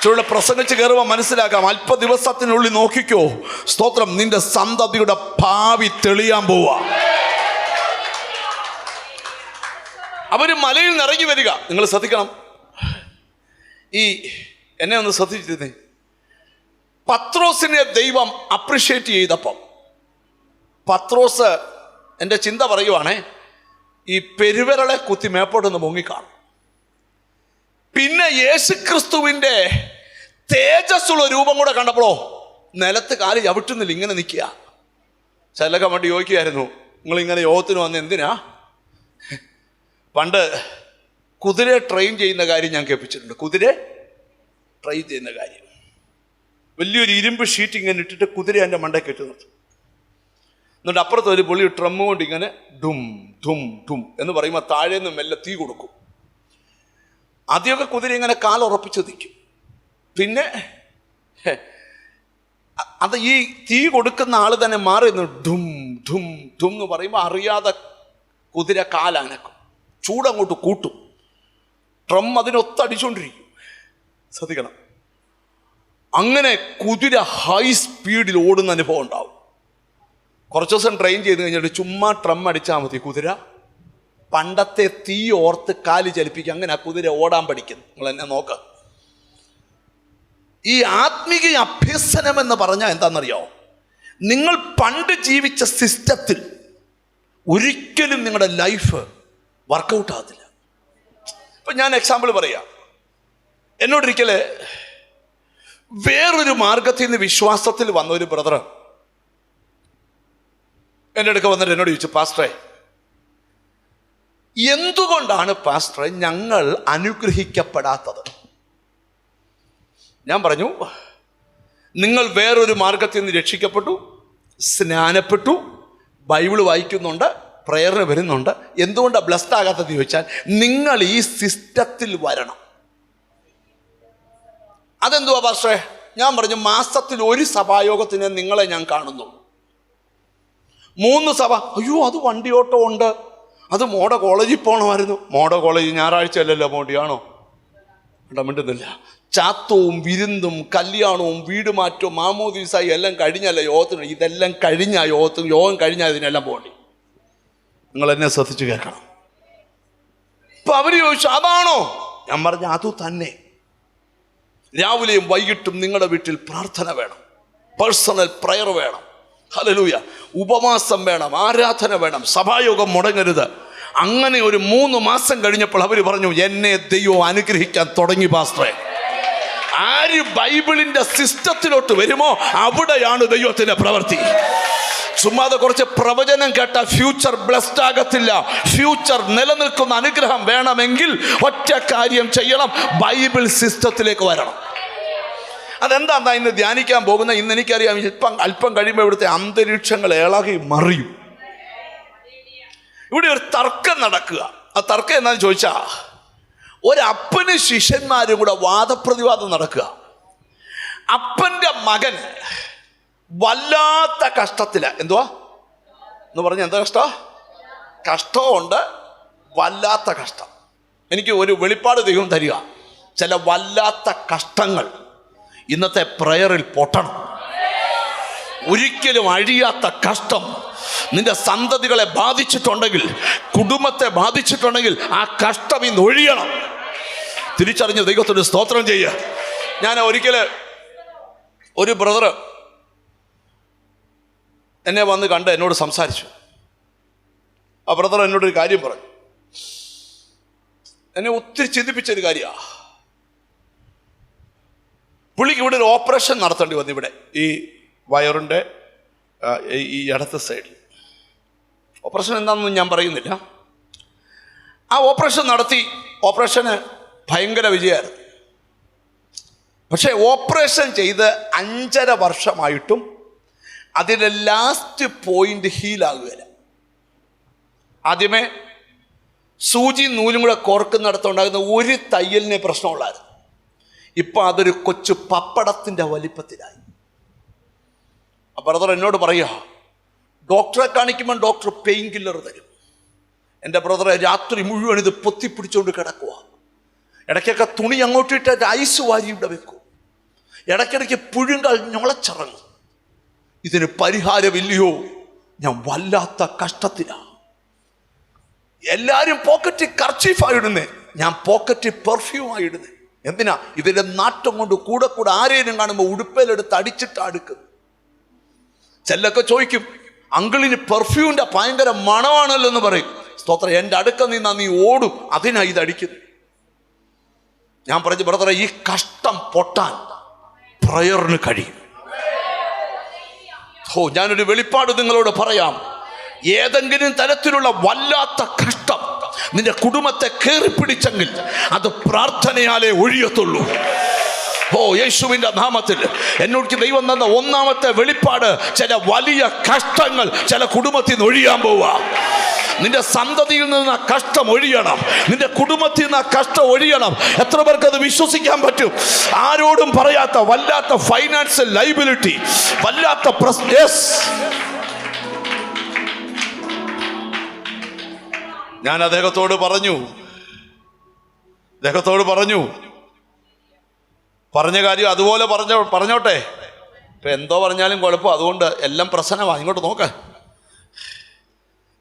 ചുരുള പ്രസംഗിച്ച് കയറുമ്പോൾ മനസ്സിലാക്കാം, അല്പ ദിവസത്തിനുള്ളിൽ നോക്കിക്കോ, സ്തോത്രം, നിന്റെ സന്തതിയുടെ ഭാവി തെളിയാൻ പോവുക. അവര് മലയിൽ നിന്ന് ഇറങ്ങി വരിക. നിങ്ങൾ ശ്രദ്ധിക്കണം, എന്നെ ഒന്ന് ശ്രദ്ധിച്ചിരുന്നേ. പത്രോസിനെ ദൈവം അപ്രിഷ്യേറ്റ് ചെയ്തപ്പം പത്രോസ്, എൻ്റെ ചിന്ത പറയുവാണേ, ഈ പെരുവിരളെ കുത്തി മേപ്പോട്ടൊന്ന് മുങ്ങിക്കാണും. പിന്നെ യേശുക്രിസ്തുവിൻ്റെ തേജസ്സുള്ള രൂപം കൂടെ കണ്ടപ്പോഴോ നിലത്ത് കാല് ചവിട്ടുന്നില്ല, ഇങ്ങനെ നിൽക്കുക. ചിലക്ക് വേണ്ടി ചോദിക്കുകയായിരുന്നു, നിങ്ങളിങ്ങനെ യോഗത്തിന് വന്ന് എന്തിനാ? പണ്ട് കുതിരയെ ട്രെയിൻ ചെയ്യുന്ന കാര്യം ഞാൻ കേൾപ്പിച്ചിട്ടുണ്ട്. കുതിരയെ ട്രെയിൻ ചെയ്യുന്ന കാര്യം, വലിയൊരു ഇരുമ്പ് ഷീറ്റ് ഇങ്ങനെ ഇട്ടിട്ട് കുതിര എൻ്റെ മണ്ടേ കെട്ടി നിർത്തും. എന്നിട്ട് അപ്പുറത്ത് ഒരു പുള്ളി ട്രമ്മ് കൊണ്ട് ഇങ്ങനെ ഡും ഡും ഡും എന്ന് പറയുമ്പോൾ താഴെ നിന്ന് മെല്ലെ തീ കൊടുക്കും. ആദ്യമൊക്കെ കുതിര ഇങ്ങനെ കാലുറപ്പിച്ച് നിൽക്കും. പിന്നെ അത് ഈ തീ കൊടുക്കുന്ന ആൾ തന്നെ മാറി നിന്ന് ഡും ഡും ഡും എന്ന് പറയുമ്പോൾ അറിയാതെ കുതിര കാലനക്കും, ചൂടങ്ങോട്ട് കൂട്ടും, ട്രം അതിനൊത്തടിച്ചുകൊണ്ടിരിക്കും. ശ്രദ്ധിക്കണം. അങ്ങനെ കുതിര ഹൈ സ്പീഡിൽ ഓടുന്ന അനുഭവം ഉണ്ടാവും. കുറച്ച് ദിവസം ട്രെയിൻ ചെയ്ത് കഴിഞ്ഞിട്ട് ചുമ്മാ ട്രം അടിച്ചാൽ മതി, കുതിര പണ്ടത്തെ തീ ഓർത്ത് കാല് ചലിപ്പിക്കുക. അങ്ങനെ ആ കുതിര ഓടാൻ പഠിക്കുന്നു. നിങ്ങൾ എന്നെ നോക്ക. ഈ ആത്മീക അഭ്യസനം എന്ന് പറഞ്ഞാൽ എന്താണെന്നറിയോ? നിങ്ങൾ പണ്ട് ജീവിച്ച സിസ്റ്റത്തിൽ ഒരിക്കലും നിങ്ങളുടെ ലൈഫ് വർക്കൗട്ട് ആകത്തില്ല. ഇപ്പം ഞാൻ എക്സാമ്പിൾ പറയാം. എന്നോടൊരിക്കൽ വേറൊരു മാർഗത്തിൽ നിന്ന് വിശ്വാസത്തിൽ വന്ന ഒരു ബ്രദർ എൻ്റെ അടുക്ക വന്നിട്ട് എന്നോട് ചോദിച്ചു, പാസ്റ്ററെ, എന്തുകൊണ്ടാണ് പാസ്റ്ററെ ഞങ്ങൾ അനുഗ്രഹിക്കപ്പെടാത്തത്? ഞാൻ പറഞ്ഞു, നിങ്ങൾ വേറൊരു മാർഗത്തിൽ നിന്ന് രക്ഷിക്കപ്പെട്ടു, സ്നാനപ്പെട്ടു, ബൈബിൾ വായിക്കുന്നുണ്ട്, പ്രയറിന് വരുന്നുണ്ട്. എന്തുകൊണ്ടാണ് ബ്ലസ്ഡ് ആകാത്തത് ചോദിച്ചാൽ, നിങ്ങൾ ഈ സിസ്റ്റത്തിൽ വരണം. അതെന്തുവാ പാസ്റ്ററെ? ഞാൻ പറഞ്ഞു, മാസത്തിൽ ഒരു സഭായോഗത്തിന് നിങ്ങളെ ഞാൻ കാണുന്നു. 3 സഭ, അയ്യോ അത് വണ്ടിയോട്ടം ഉണ്ട്, അത് മോഡ കോളേജിൽ പോകണമായിരുന്നു. മോഡ കോളേജ് ഞായറാഴ്ച അല്ലല്ലോ മോണ്ടിയാണോ? മിണ്ടുന്നില്ല. ചാത്തവും വിരുന്നും കല്യാണവും വീട് മാറ്റവും മാമോദീസായി എല്ലാം കഴിഞ്ഞല്ല യോഗത്തിന്. ഇതെല്ലാം കഴിഞ്ഞ യോഗം കഴിഞ്ഞാൽ ഇതിനെല്ലാം പോകണ്ടി. നിങ്ങൾ എന്നെ ശ്രദ്ധിച്ചു കേൾക്കണം. ഇപ്പൊ അവര് ചോദിച്ചു, അതാണോ? ഞാൻ പറഞ്ഞു, അതു തന്നെ. രാവിലെയും വൈകിട്ടും നിങ്ങളുടെ വീട്ടിൽ പ്രാർത്ഥന വേണം, പേഴ്സണൽ പ്രയർ വേണം, ഹല്ലേലൂയ, ഉപവാസം വേണം, ആരാധന വേണം, സഭായോഗം മുടങ്ങരുത്. അങ്ങനെ ഒരു 3 മാസം കഴിഞ്ഞപ്പോൾ അവർ പറഞ്ഞു, എന്നെ ദൈവം അനുഗ്രഹിക്കാൻ തുടങ്ങി പാസ്റ്ററെ. ആര് ബൈബിളിന്റെ സിസ്റ്റത്തിലോട്ട് വരുമോ അവിടെയാണ് ദൈവത്തിന്റെ പ്രവൃത്തി. ചുമ്മാതെ കുറച്ച് പ്രവചനം കേട്ട ഫ്യൂച്ചർ ബ്ലെസ്ഡ് ആകത്തില്ല. ഫ്യൂച്ചർ നിലനിൽക്കുന്ന അനുഗ്രഹം വേണമെങ്കിൽ ഒറ്റ കാര്യം ചെയ്യണം, ബൈബിൾ സിസ്റ്റത്തിലേക്ക് വരണം. അതെന്താ ഇന്ന് ധ്യാനിക്കാൻ പോകുന്ന? ഇന്ന് എനിക്കറിയാം, അല്പം കഴിയുമ്പോൾ ഇവിടുത്തെ അന്തരീക്ഷങ്ങൾ ഇളകി മറിയും. ഇവിടെ ഒരു തർക്കം നടക്കുക. ആ തർക്കം എന്താണെന്ന് ചോദിച്ചാ, ഒരപ്പന് ശിഷ്യന്മാരും കൂടെ വാദപ്രതിവാദം നടക്കുക. അപ്പൻ്റെ മകൻ വല്ലാത്ത കഷ്ടത്തില. എന്തുവാ എന്ന് പറഞ്ഞ? എന്താ കഷ്ടമുണ്ട്, വല്ലാത്ത കഷ്ടം. എനിക്ക് ഒരു വെളിപ്പാട് ദൈവം തരിക, ചില വല്ലാത്ത കഷ്ടങ്ങൾ ഇന്നത്തെ പ്രയറിൽ പൊട്ടണം. ഒരിക്കലും അഴിയാത്ത കഷ്ടം നിന്റെ സന്തതികളെ ബാധിച്ചിട്ടുണ്ടെങ്കിൽ, കുടുംബത്തെ ബാധിച്ചിട്ടുണ്ടെങ്കിൽ, ആ കഷ്ടം ഇന്ന് ഒഴിയണം. തിരിച്ചറിഞ്ഞ് ദൈവത്തിന് സ്തോത്രം ചെയ്യുക. ഞാൻ ഒരിക്കൽ ഒരു ബ്രദർ എന്നെ വന്ന് കണ്ട് എന്നോട് സംസാരിച്ചു. ആ ബ്രദർ എന്നോടൊരു കാര്യം പറഞ്ഞു, എന്നെ ഒത്തിരി ചിന്തിപ്പിച്ചൊരു കാര്യമാണ്. പുള്ളിക്ക് ഇവിടെ ഒരു ഓപ്പറേഷൻ നടത്തേണ്ടി വന്നു. ഇവിടെ ഈ വയറിൻ്റെ ഈ ഇടത്തെ സൈഡിൽ. ഓപ്പറേഷൻ എന്താണെന്ന് ഞാൻ പറയുന്നില്ല. ആ ഓപ്പറേഷൻ നടത്തി. ഓപ്പറേഷന് ഭയങ്കര വിജയമായിരുന്നു. പക്ഷേ ഓപ്പറേഷൻ ചെയ്ത് 5.5 വർഷമായിട്ടും അതിൻ്റെ ലാസ്റ്റ് പോയിന്റ് ഹീലാകുകയില്ല. ആദ്യമേ സൂചി നൂലും കൂടെ കോർക്കുന്നിടത്തുണ്ടാകുന്ന ഒരു തയ്യലിനെ പ്രശ്നമുള്ളായിരുന്നു. ഇപ്പം അതൊരു കൊച്ചു പപ്പടത്തിൻ്റെ വലിപ്പത്തിലായി. ആ ബ്രദർ എന്നോട് പറയുക, ഡോക്ടറെ കാണിക്കുമ്പോൾ ഡോക്ടർ പെയിൻ കില്ലർ തരും. എൻ്റെ ബ്രദറെ രാത്രി മുഴുവൻ ഇത് പൊത്തിപ്പിടിച്ചുകൊണ്ട് കിടക്കുക. ഇടയ്ക്കൊക്കെ തുണി അങ്ങോട്ടിട്ട് ഐസ് വാരി ഇവിടെ വെക്കും. ഇടയ്ക്കിടയ്ക്ക് പുഴുങ്കാൽ ഞൊളച്ചിറങ്ങും. ഇതിന് പരിഹാരമില്ലയോ? ഞാൻ വല്ലാത്ത കഷ്ടത്തിലാണ്. എല്ലാവരും പോക്കറ്റിൽ കർച്ചീഫായി ഇടുന്നേ, ഞാൻ പോക്കറ്റിൽ പെർഫ്യൂമായി ഇടുന്നേ. എന്തിനാ? ഇതിൻ്റെ നാട്ടം കൊണ്ട് കൂടെ ആരെയും കാണുമ്പോൾ ഉടുപ്പയിലെടുത്ത് അടിച്ചിട്ട് അടുക്കും. ചിലൊക്കെ ചോദിക്കും, അങ്കിളിന് പെർഫ്യൂമിൻ്റെ ഭയങ്കര മണമാണല്ലോ എന്ന് പറയും. സ്തോത്രം, എൻ്റെ അടുക്ക നിന്നാ നീ ഓടും, അതിനാ ഇതടിക്കുന്നു. ഞാൻ പറഞ്ഞു ബ്രദറെ, ഈ കഷ്ടം പൊട്ടാൻ പ്രയറിന് കഴിയും. ഞാനൊരു വെളിപ്പാട് നിങ്ങളോട് പറയാം. ഏതെങ്കിലും തരത്തിലുള്ള വല്ലാത്ത കഷ്ടം നിന്റെ കുടുംബത്തെ കയറിപ്പിടിച്ചെങ്കിൽ അത് പ്രാർത്ഥനയാലേ ഒഴിയത്തുള്ളൂ. യേശുവിന്റെ നാമത്തിൽ എന്നോട് ദൈവം തന്ന ഒന്നാമത്തെ വെളിപ്പാട്, ചില വലിയ കഷ്ടങ്ങൾ ചില കുടുംബത്തിൽ നിന്ന് ഒഴിയാൻ പോവുക. നിന്റെ സന്തതിയിൽ നിന്ന് ആ കഷ്ടം ഒഴിയണം, നിന്റെ കുടുംബത്തിൽ നിന്ന് ആ കഷ്ടം ഒഴിയണം. എത്ര പേർക്ക് അത് വിശ്വസിക്കാൻ പറ്റും? ആരോടും പറയാത്ത വല്ലാത്ത ഫൈനാൻഷ്യൽ ലൈബിലിറ്റി, വല്ലാത്ത ഞാൻ അദ്ദേഹത്തോട് പറഞ്ഞു പറഞ്ഞ കാര്യം അതുപോലെ പറഞ്ഞോട്ടെ. ഇപ്പൊ എന്തോ പറഞ്ഞാലും കുഴപ്പം, അതുകൊണ്ട് എല്ലാം പ്രശ്നമാണ്. ഇങ്ങോട്ട് നോക്ക.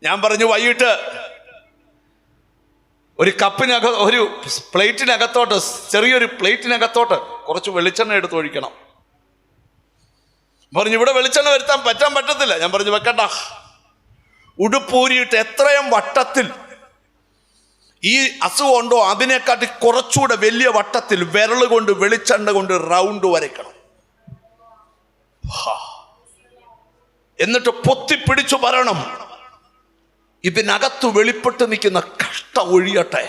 ഞാൻ പറഞ്ഞു, വൈകിട്ട് ഒരു ഒരു പ്ലേറ്റിനകത്തോട്ട്, ചെറിയൊരു പ്ലേറ്റിനകത്തോട്ട് കുറച്ച് വെളിച്ചെണ്ണ എടുത്ത് ഒഴിക്കണം. പറഞ്ഞു, ഇവിടെ വെളിച്ചെണ്ണ വരുത്താൻ പറ്റത്തില്ല. ഞാൻ പറഞ്ഞു, വെക്കണ്ട. ഉടുപ്പൂരിയിട്ട് എത്രയും വട്ടത്തിൽ ഈ അസുഖമുണ്ടോ അതിനെക്കാട്ടി കുറച്ചുകൂടെ വലിയ വട്ടത്തിൽ വിരൽ കൊണ്ട് വെളിച്ചെണ്ണ കൊണ്ട് റൗണ്ട് വരയ്ക്കണം. എന്നിട്ട് പൊത്തിപ്പിടിച്ചു പറയണം, ഇതിനകത്ത് വെളിപ്പെട്ട് നിൽക്കുന്ന കഷ്ടം ഒഴിയട്ടെ.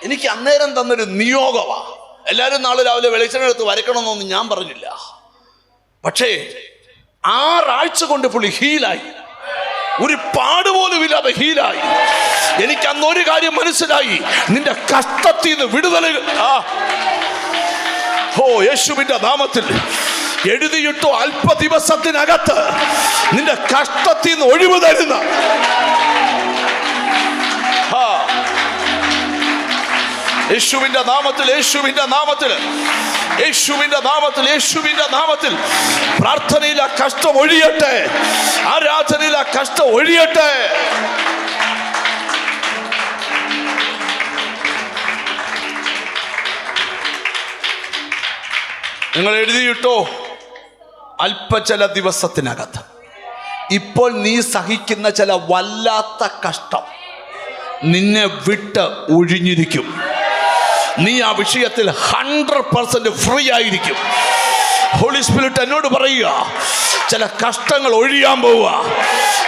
എനിക്ക് അന്നേരം തന്നൊരു നിയോഗമാ. എല്ലാവരും നാളെ രാവിലെ വെളിച്ചെണ്ണ എടുത്ത് വരയ്ക്കണമെന്നൊന്നും ഞാൻ പറഞ്ഞില്ല. പക്ഷേ 6 ആഴ്ച കൊണ്ട് പുള്ളി ഹീലായി. ഒരു പാടുപോലും ഇല്ലാതെ ഹീലായി. എനിക്ക് അന്നൊരു കാര്യം മനസ്സിലായി, നിന്റെ കഷ്ടത്തിൽ നിന്ന് വിടുതല. യേശുവിന്റെ നാമത്തിൽ എഴുതിയിട്ടോ അല്പ ദിവസത്തിനകത്ത് നിന്റെ കഷ്ടത്തിൽ നിന്ന് ഒഴിവ് തരുന്ന യേശുവിന്റെ നാമത്തിൽ, യേശുവിന്റെ നാമത്തിൽ, യേശുവിന്റെ നാമത്തിൽ, യേശുവിന്റെ നാമത്തിൽ പ്രാർത്ഥനയിൽ ആ കഷ്ടം ഒഴിയട്ടെ, ആരാധനയിൽ ആ കഷ്ടം ഒഴിയട്ടെ. നിങ്ങൾ എഴുതിയിട്ടോ ചില ദിവസത്തിനകത്ത് ഇപ്പോൾ നീ സഹിക്കുന്ന ചില വല്ലാത്ത കഷ്ടം നിന്നെ വിട്ട് ഒഴിഞ്ഞിരിക്കും. നീ ആ വിഷയത്തിൽ 100% ഫ്രീ ആയിരിക്കും. ഹോളി സ്പിരിറ്റ് എന്നോട് പറയുക, ചില കഷ്ടങ്ങൾ ഒഴിയാൻ പോവുക.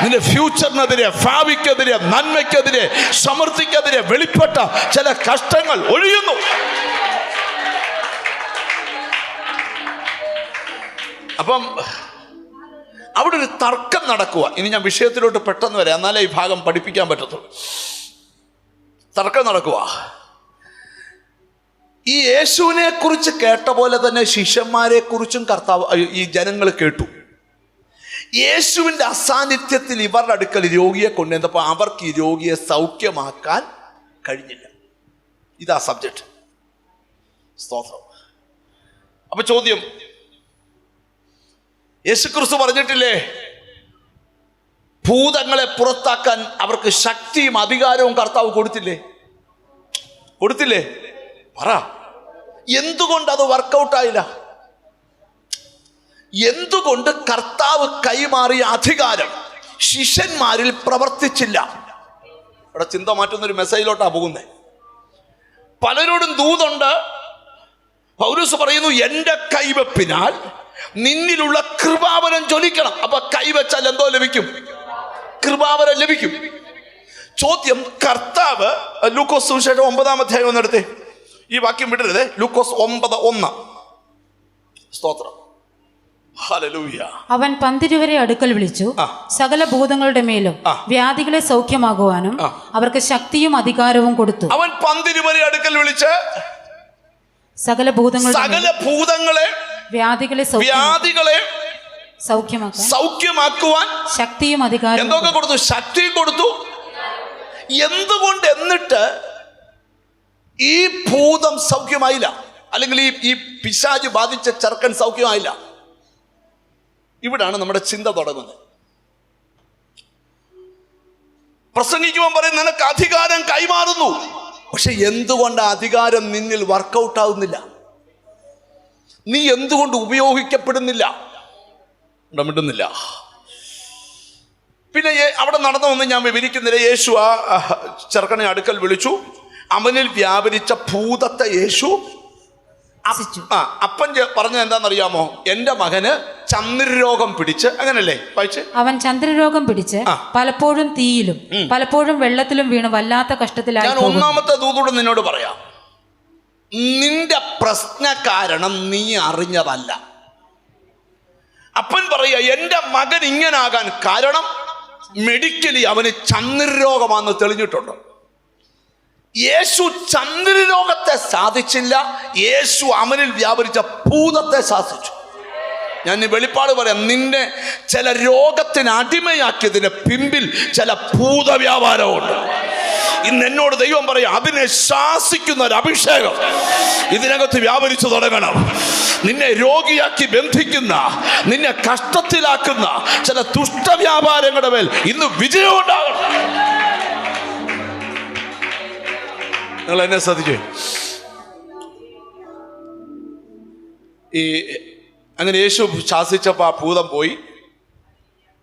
നിന്റെ ഫ്യൂച്ചറിനെതിരെ, ഭാവിക്കെതിരെ, നന്മയ്ക്കെതിരെ, സമൃദ്ധിക്കെതിരെ വെളിപ്പെട്ട ചില കഷ്ടങ്ങൾ ഒഴിയുന്നു. അപ്പം അവിടെ ഒരു തർക്കം നടക്കുക. ഇനി ഞാൻ വിഷയത്തിലോട്ട് പെട്ടെന്ന് വരാം, എന്നാലേ ഈ ഭാഗം പഠിപ്പിക്കാൻ പറ്റത്തുള്ളൂ. തർക്കം നടക്കുക. ഈ യേശുവിനെ കുറിച്ച് കേട്ട പോലെ തന്നെ ശിഷ്യന്മാരെ കുറിച്ചും ഈ ജനങ്ങൾ കേട്ടു. യേശുവിൻ്റെ അസാന്നിധ്യത്തിൽ ഇവരുടെ അടുക്കൽ രോഗിയെ കൊണ്ടുവന്നപ്പോൾ അവർക്ക് ഈ രോഗിയെ സൗഖ്യമാക്കാൻ കഴിഞ്ഞില്ല. ഇതാ സബ്ജക്റ്റ്. സ്തോത്രം. അപ്പൊ ചോദ്യം, യേശുക്രിസ്തു പറഞ്ഞിട്ടില്ലേ ഭൂതങ്ങളെ പുറത്താക്കാൻ അവർക്ക് ശക്തിയും അധികാരവും കർത്താവ് കൊടുത്തില്ലേ? പറ, എന്തുകൊണ്ട് അത് വർക്കൗട്ടായില്ല? എന്തുകൊണ്ട് കർത്താവ് കൈമാറിയ അധികാരം ശിഷ്യന്മാരിൽ പ്രവർത്തിച്ചില്ല? ഇവിടെ ചിന്ത മാറ്റുന്നൊരു മെസ്സേജിലോട്ടാ പോകുന്നേ. പലരോടും ദൂതുണ്ട്. പൗലോസ് പറയുന്നു, എൻ്റെ കൈവെപ്പിനാൽ നിന്നിലുള്ള കൃപാവരം ജ്വലിക്കണം. അപ്പൊ കൈവച്ചാൽ എന്തോ ലഭിക്കും? കൃപാവരം ലഭിക്കും. ചോദ്യം, കർത്താവ് ലൂക്കോസ് സുവിശേഷം 9-ാം അധ്യായം ഒന്നെടുത്തേ. ഈ വാക്യം വിടരുതേ. ലൂക്കോസ് 9:1. സ്തോത്രം. ഹല്ലേലൂയ. അവൻ 12 അടുക്കൽ വിളിച്ചു സകല ഭൂതങ്ങളുടെ മേലും വ്യാധികളെ സൗഖ്യമാകുവാനും അവർക്ക് ശക്തിയും അധികാരവും കൊടുത്തു. അവൻ 12 അടുക്കൽ വിളിച്ച് സകല ഭൂതങ്ങളെ വ്യാധികളെ സൗഖ്യമാക്കുവാൻ ശക്തിയും അധികാരവും എന്തൊക്കെ കൊടുത്തു? ശക്തിയും കൊടുത്തു. എന്തുകൊണ്ട്? എന്നിട്ട് ഈ ഭൂതം സൗഖ്യമായില്ല, അല്ലെങ്കിൽ ഈ പിശാച് ബാധിച്ച ചെറുക്കൻ സൗഖ്യമായില്ല. ഇവിടാണ് നമ്മുടെ ചിന്ത തുടങ്ങുന്നത്. പ്രസംഗിക്കുവാൻ പറയും, നിനക്ക് അധികാരം കൈമാറുന്നു. പക്ഷെ എന്തുകൊണ്ട് അധികാരം നിന്നിൽ വർക്കൗട്ട് ആവുന്നില്ല? നീ എന്തുകൊണ്ട് ഉപയോഗിക്കപ്പെടുന്നില്ല? മിണ്ടുന്നില്ല. പിന്നെ അവിടെ നടന്നൊന്നും ഞാൻ വിവരിക്കുന്നില്ല. യേശു ആ ചെറുക്കനെ അടുക്കൽ വിളിച്ചു. അവനിൽ വ്യാപരിച്ച ഭൂതത്തെ യേശു അപ്പൻ പറഞ്ഞത് എന്താണെന്നറിയാമോ? എന്റെ മകന് ചന്ദ്രരോഗം പിടിച്ച്, അങ്ങനല്ലേ വായിച്ച്? അവൻ ചന്ദ്രരോഗം പിടിച്ച് പലപ്പോഴും തീയിലും പലപ്പോഴും വെള്ളത്തിലും വീണ് വല്ലാത്ത കഷ്ടത്തിലായി. ഞാൻ ഒന്നാമത്തെ ദൂതോട് നിന്നോട് പറയാം, നിന്റെ പ്രശ്ന കാരണം നീ അറിഞ്ഞതല്ല. അപ്പൻ പറയുക, എന്റെ മകൻ ഇങ്ങനാകാൻ കാരണം മെഡിക്കലി അവന് ചന്ദ്രരോഗമാണെന്ന് തെളിഞ്ഞിട്ടുണ്ട്. യേശു ചന്ദ്രരോഗത്തെ സാധിച്ചില്ല, യേശു അവനിൽ വ്യാപരിച്ച ഭൂതത്തെ സാധിച്ചു. ഞാൻ വെളിപ്പാട് പറയാം, നിന്നെ ചില രോഗത്തിന് അടിമയാക്കിയതിന് പിമ്പിൽ ചില ഭൂതവ്യാപാരമുണ്ട്. ഇന്ന് എന്നോട് ദൈവം പറയാം, അതിനെ ശാസിക്കുന്ന ഒരു അഭിഷേകം ഇതിനകത്ത് വ്യാപരിച്ചു തുടങ്ങണം. നിന്നെ രോഗിയാക്കി ബന്ധിക്കുന്ന, നിന്നെ കഷ്ടത്തിലാക്കുന്ന ചില ദുഷ്ടവ്യാപാരങ്ങളുടെ മേൽ ഇന്ന് വിജയം ഉണ്ടാകണം. നിങ്ങൾ എന്നെ ശ്രദ്ധിച്ചു. ഈ അങ്ങനെ യേശു ശാസിച്ചപ്പോൾ ആ ഭൂതം പോയി.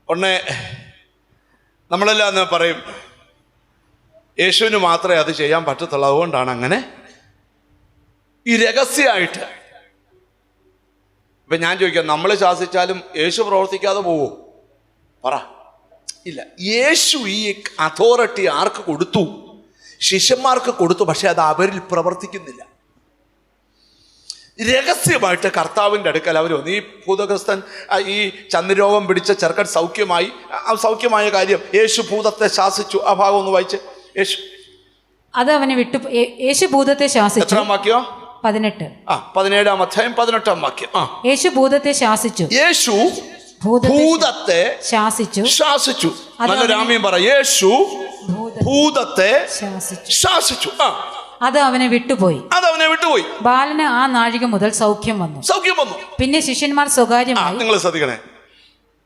ഉടനെ നമ്മളെല്ലാം എന്ന് പറയും, യേശുവിന് മാത്രമേ അത് ചെയ്യാൻ പറ്റത്തുള്ളൂ. അതുകൊണ്ടാണ് അങ്ങനെ ഈ രഹസ്യമായിട്ട്. ഇപ്പം ഞാൻ ചോദിക്കാം, നമ്മൾ ശാസിച്ചാലും യേശു പ്രവർത്തിക്കാതെ പോവോ? പറ. ഇല്ല. യേശു ഈ അതോറിറ്റി ആർക്ക് കൊടുത്തു? ശിഷ്യന്മാർക്ക് കൊടുത്തു. പക്ഷെ അത് അവരിൽ പ്രവർത്തിക്കുന്നില്ല. രഹസ്യമായിട്ട് കർത്താവിൻ്റെ അടുക്കൽ അവർ വന്നു. ഈ ഭൂതഗ്രസ്തൻ, ഈ ചന്ദ്രരോഗം പിടിച്ച ചെറുക്കൻ സൗഖ്യമായ കാര്യം യേശു ഭൂതത്തെ ശാസിച്ചു. ആ ഭാഗം ഒന്ന് വായിച്ച്. അത് അവനെ വിട്ടു. യേശു ഭൂതത്തെ ശാസിച്ചു. എത്രാം വാക്യം? 18. 17-ാം അധ്യായം 18-ാം വാക്യം. യേശു ഭൂതത്തെ ശാസിച്ചു. യേശു ഭൂതത്തെ ശാസിച്ചു. നല്ല രാമ്യം പറ. യേശു ഭൂതത്തെ ശാസിച്ചു. അത് അവനെ വിട്ടുപോയി. ബാലന് ആ നാഴിക മുതൽ സൗഖ്യം വന്നു. പിന്നെ ശിഷ്യന്മാർ സ്വകാര്യമായി. നിങ്ങൾ ശ്രദ്ധിക്കണേ,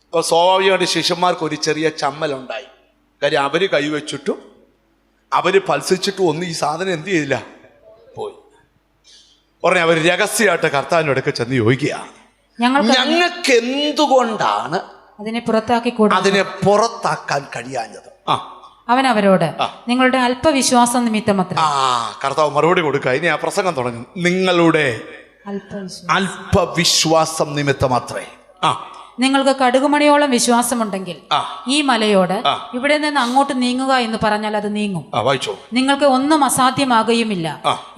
അപ്പോൾ സ്വാഭാവികമായിട്ട് ശിഷ്യന്മാർക്ക് ഒരു ചെറിയ ചമ്മലുണ്ടായി. കാര്യം അവര് കൈവച്ചിട്ടും അവര് പൽസിച്ചിട്ടും ഒന്നും ഈ സാധനം എന്ത് ചെയ്തില്ല, പോയി. പറഞ്ഞ അവർ രഹസ്യമായിട്ട് കർത്താവിൻ്റെ അടുക്കൽ ചെന്ന് ചോദിക്കുക, ഞങ്ങൾക്ക് എന്തുകൊണ്ടാണ് അതിനെ പുറത്താക്കാൻ കഴിയാഞ്ഞത്? അവൻ അവരോട്, നിങ്ങളുടെ അല്പവിശ്വാസം നിമിത്തമത്രേ. കർത്താവ് മറുപടി കൊടുക്കുക. ഇനി ആ പ്രസംഗം തുടങ്ങും. നിങ്ങളുടെ അല്പവിശ്വാസം നിമിത്തമത്രേ. നിങ്ങൾക്ക് കടുകുമണിയോളം വിശ്വാസമുണ്ടെങ്കിൽ ഈ മലയോട് ഇവിടെ നിന്ന് അങ്ങോട്ട് നീങ്ങുക എന്ന് പറഞ്ഞാൽ അത് നീങ്ങും. നിങ്ങൾക്ക് ഒന്നും അസാധ്യമാകുകയുമില്ല.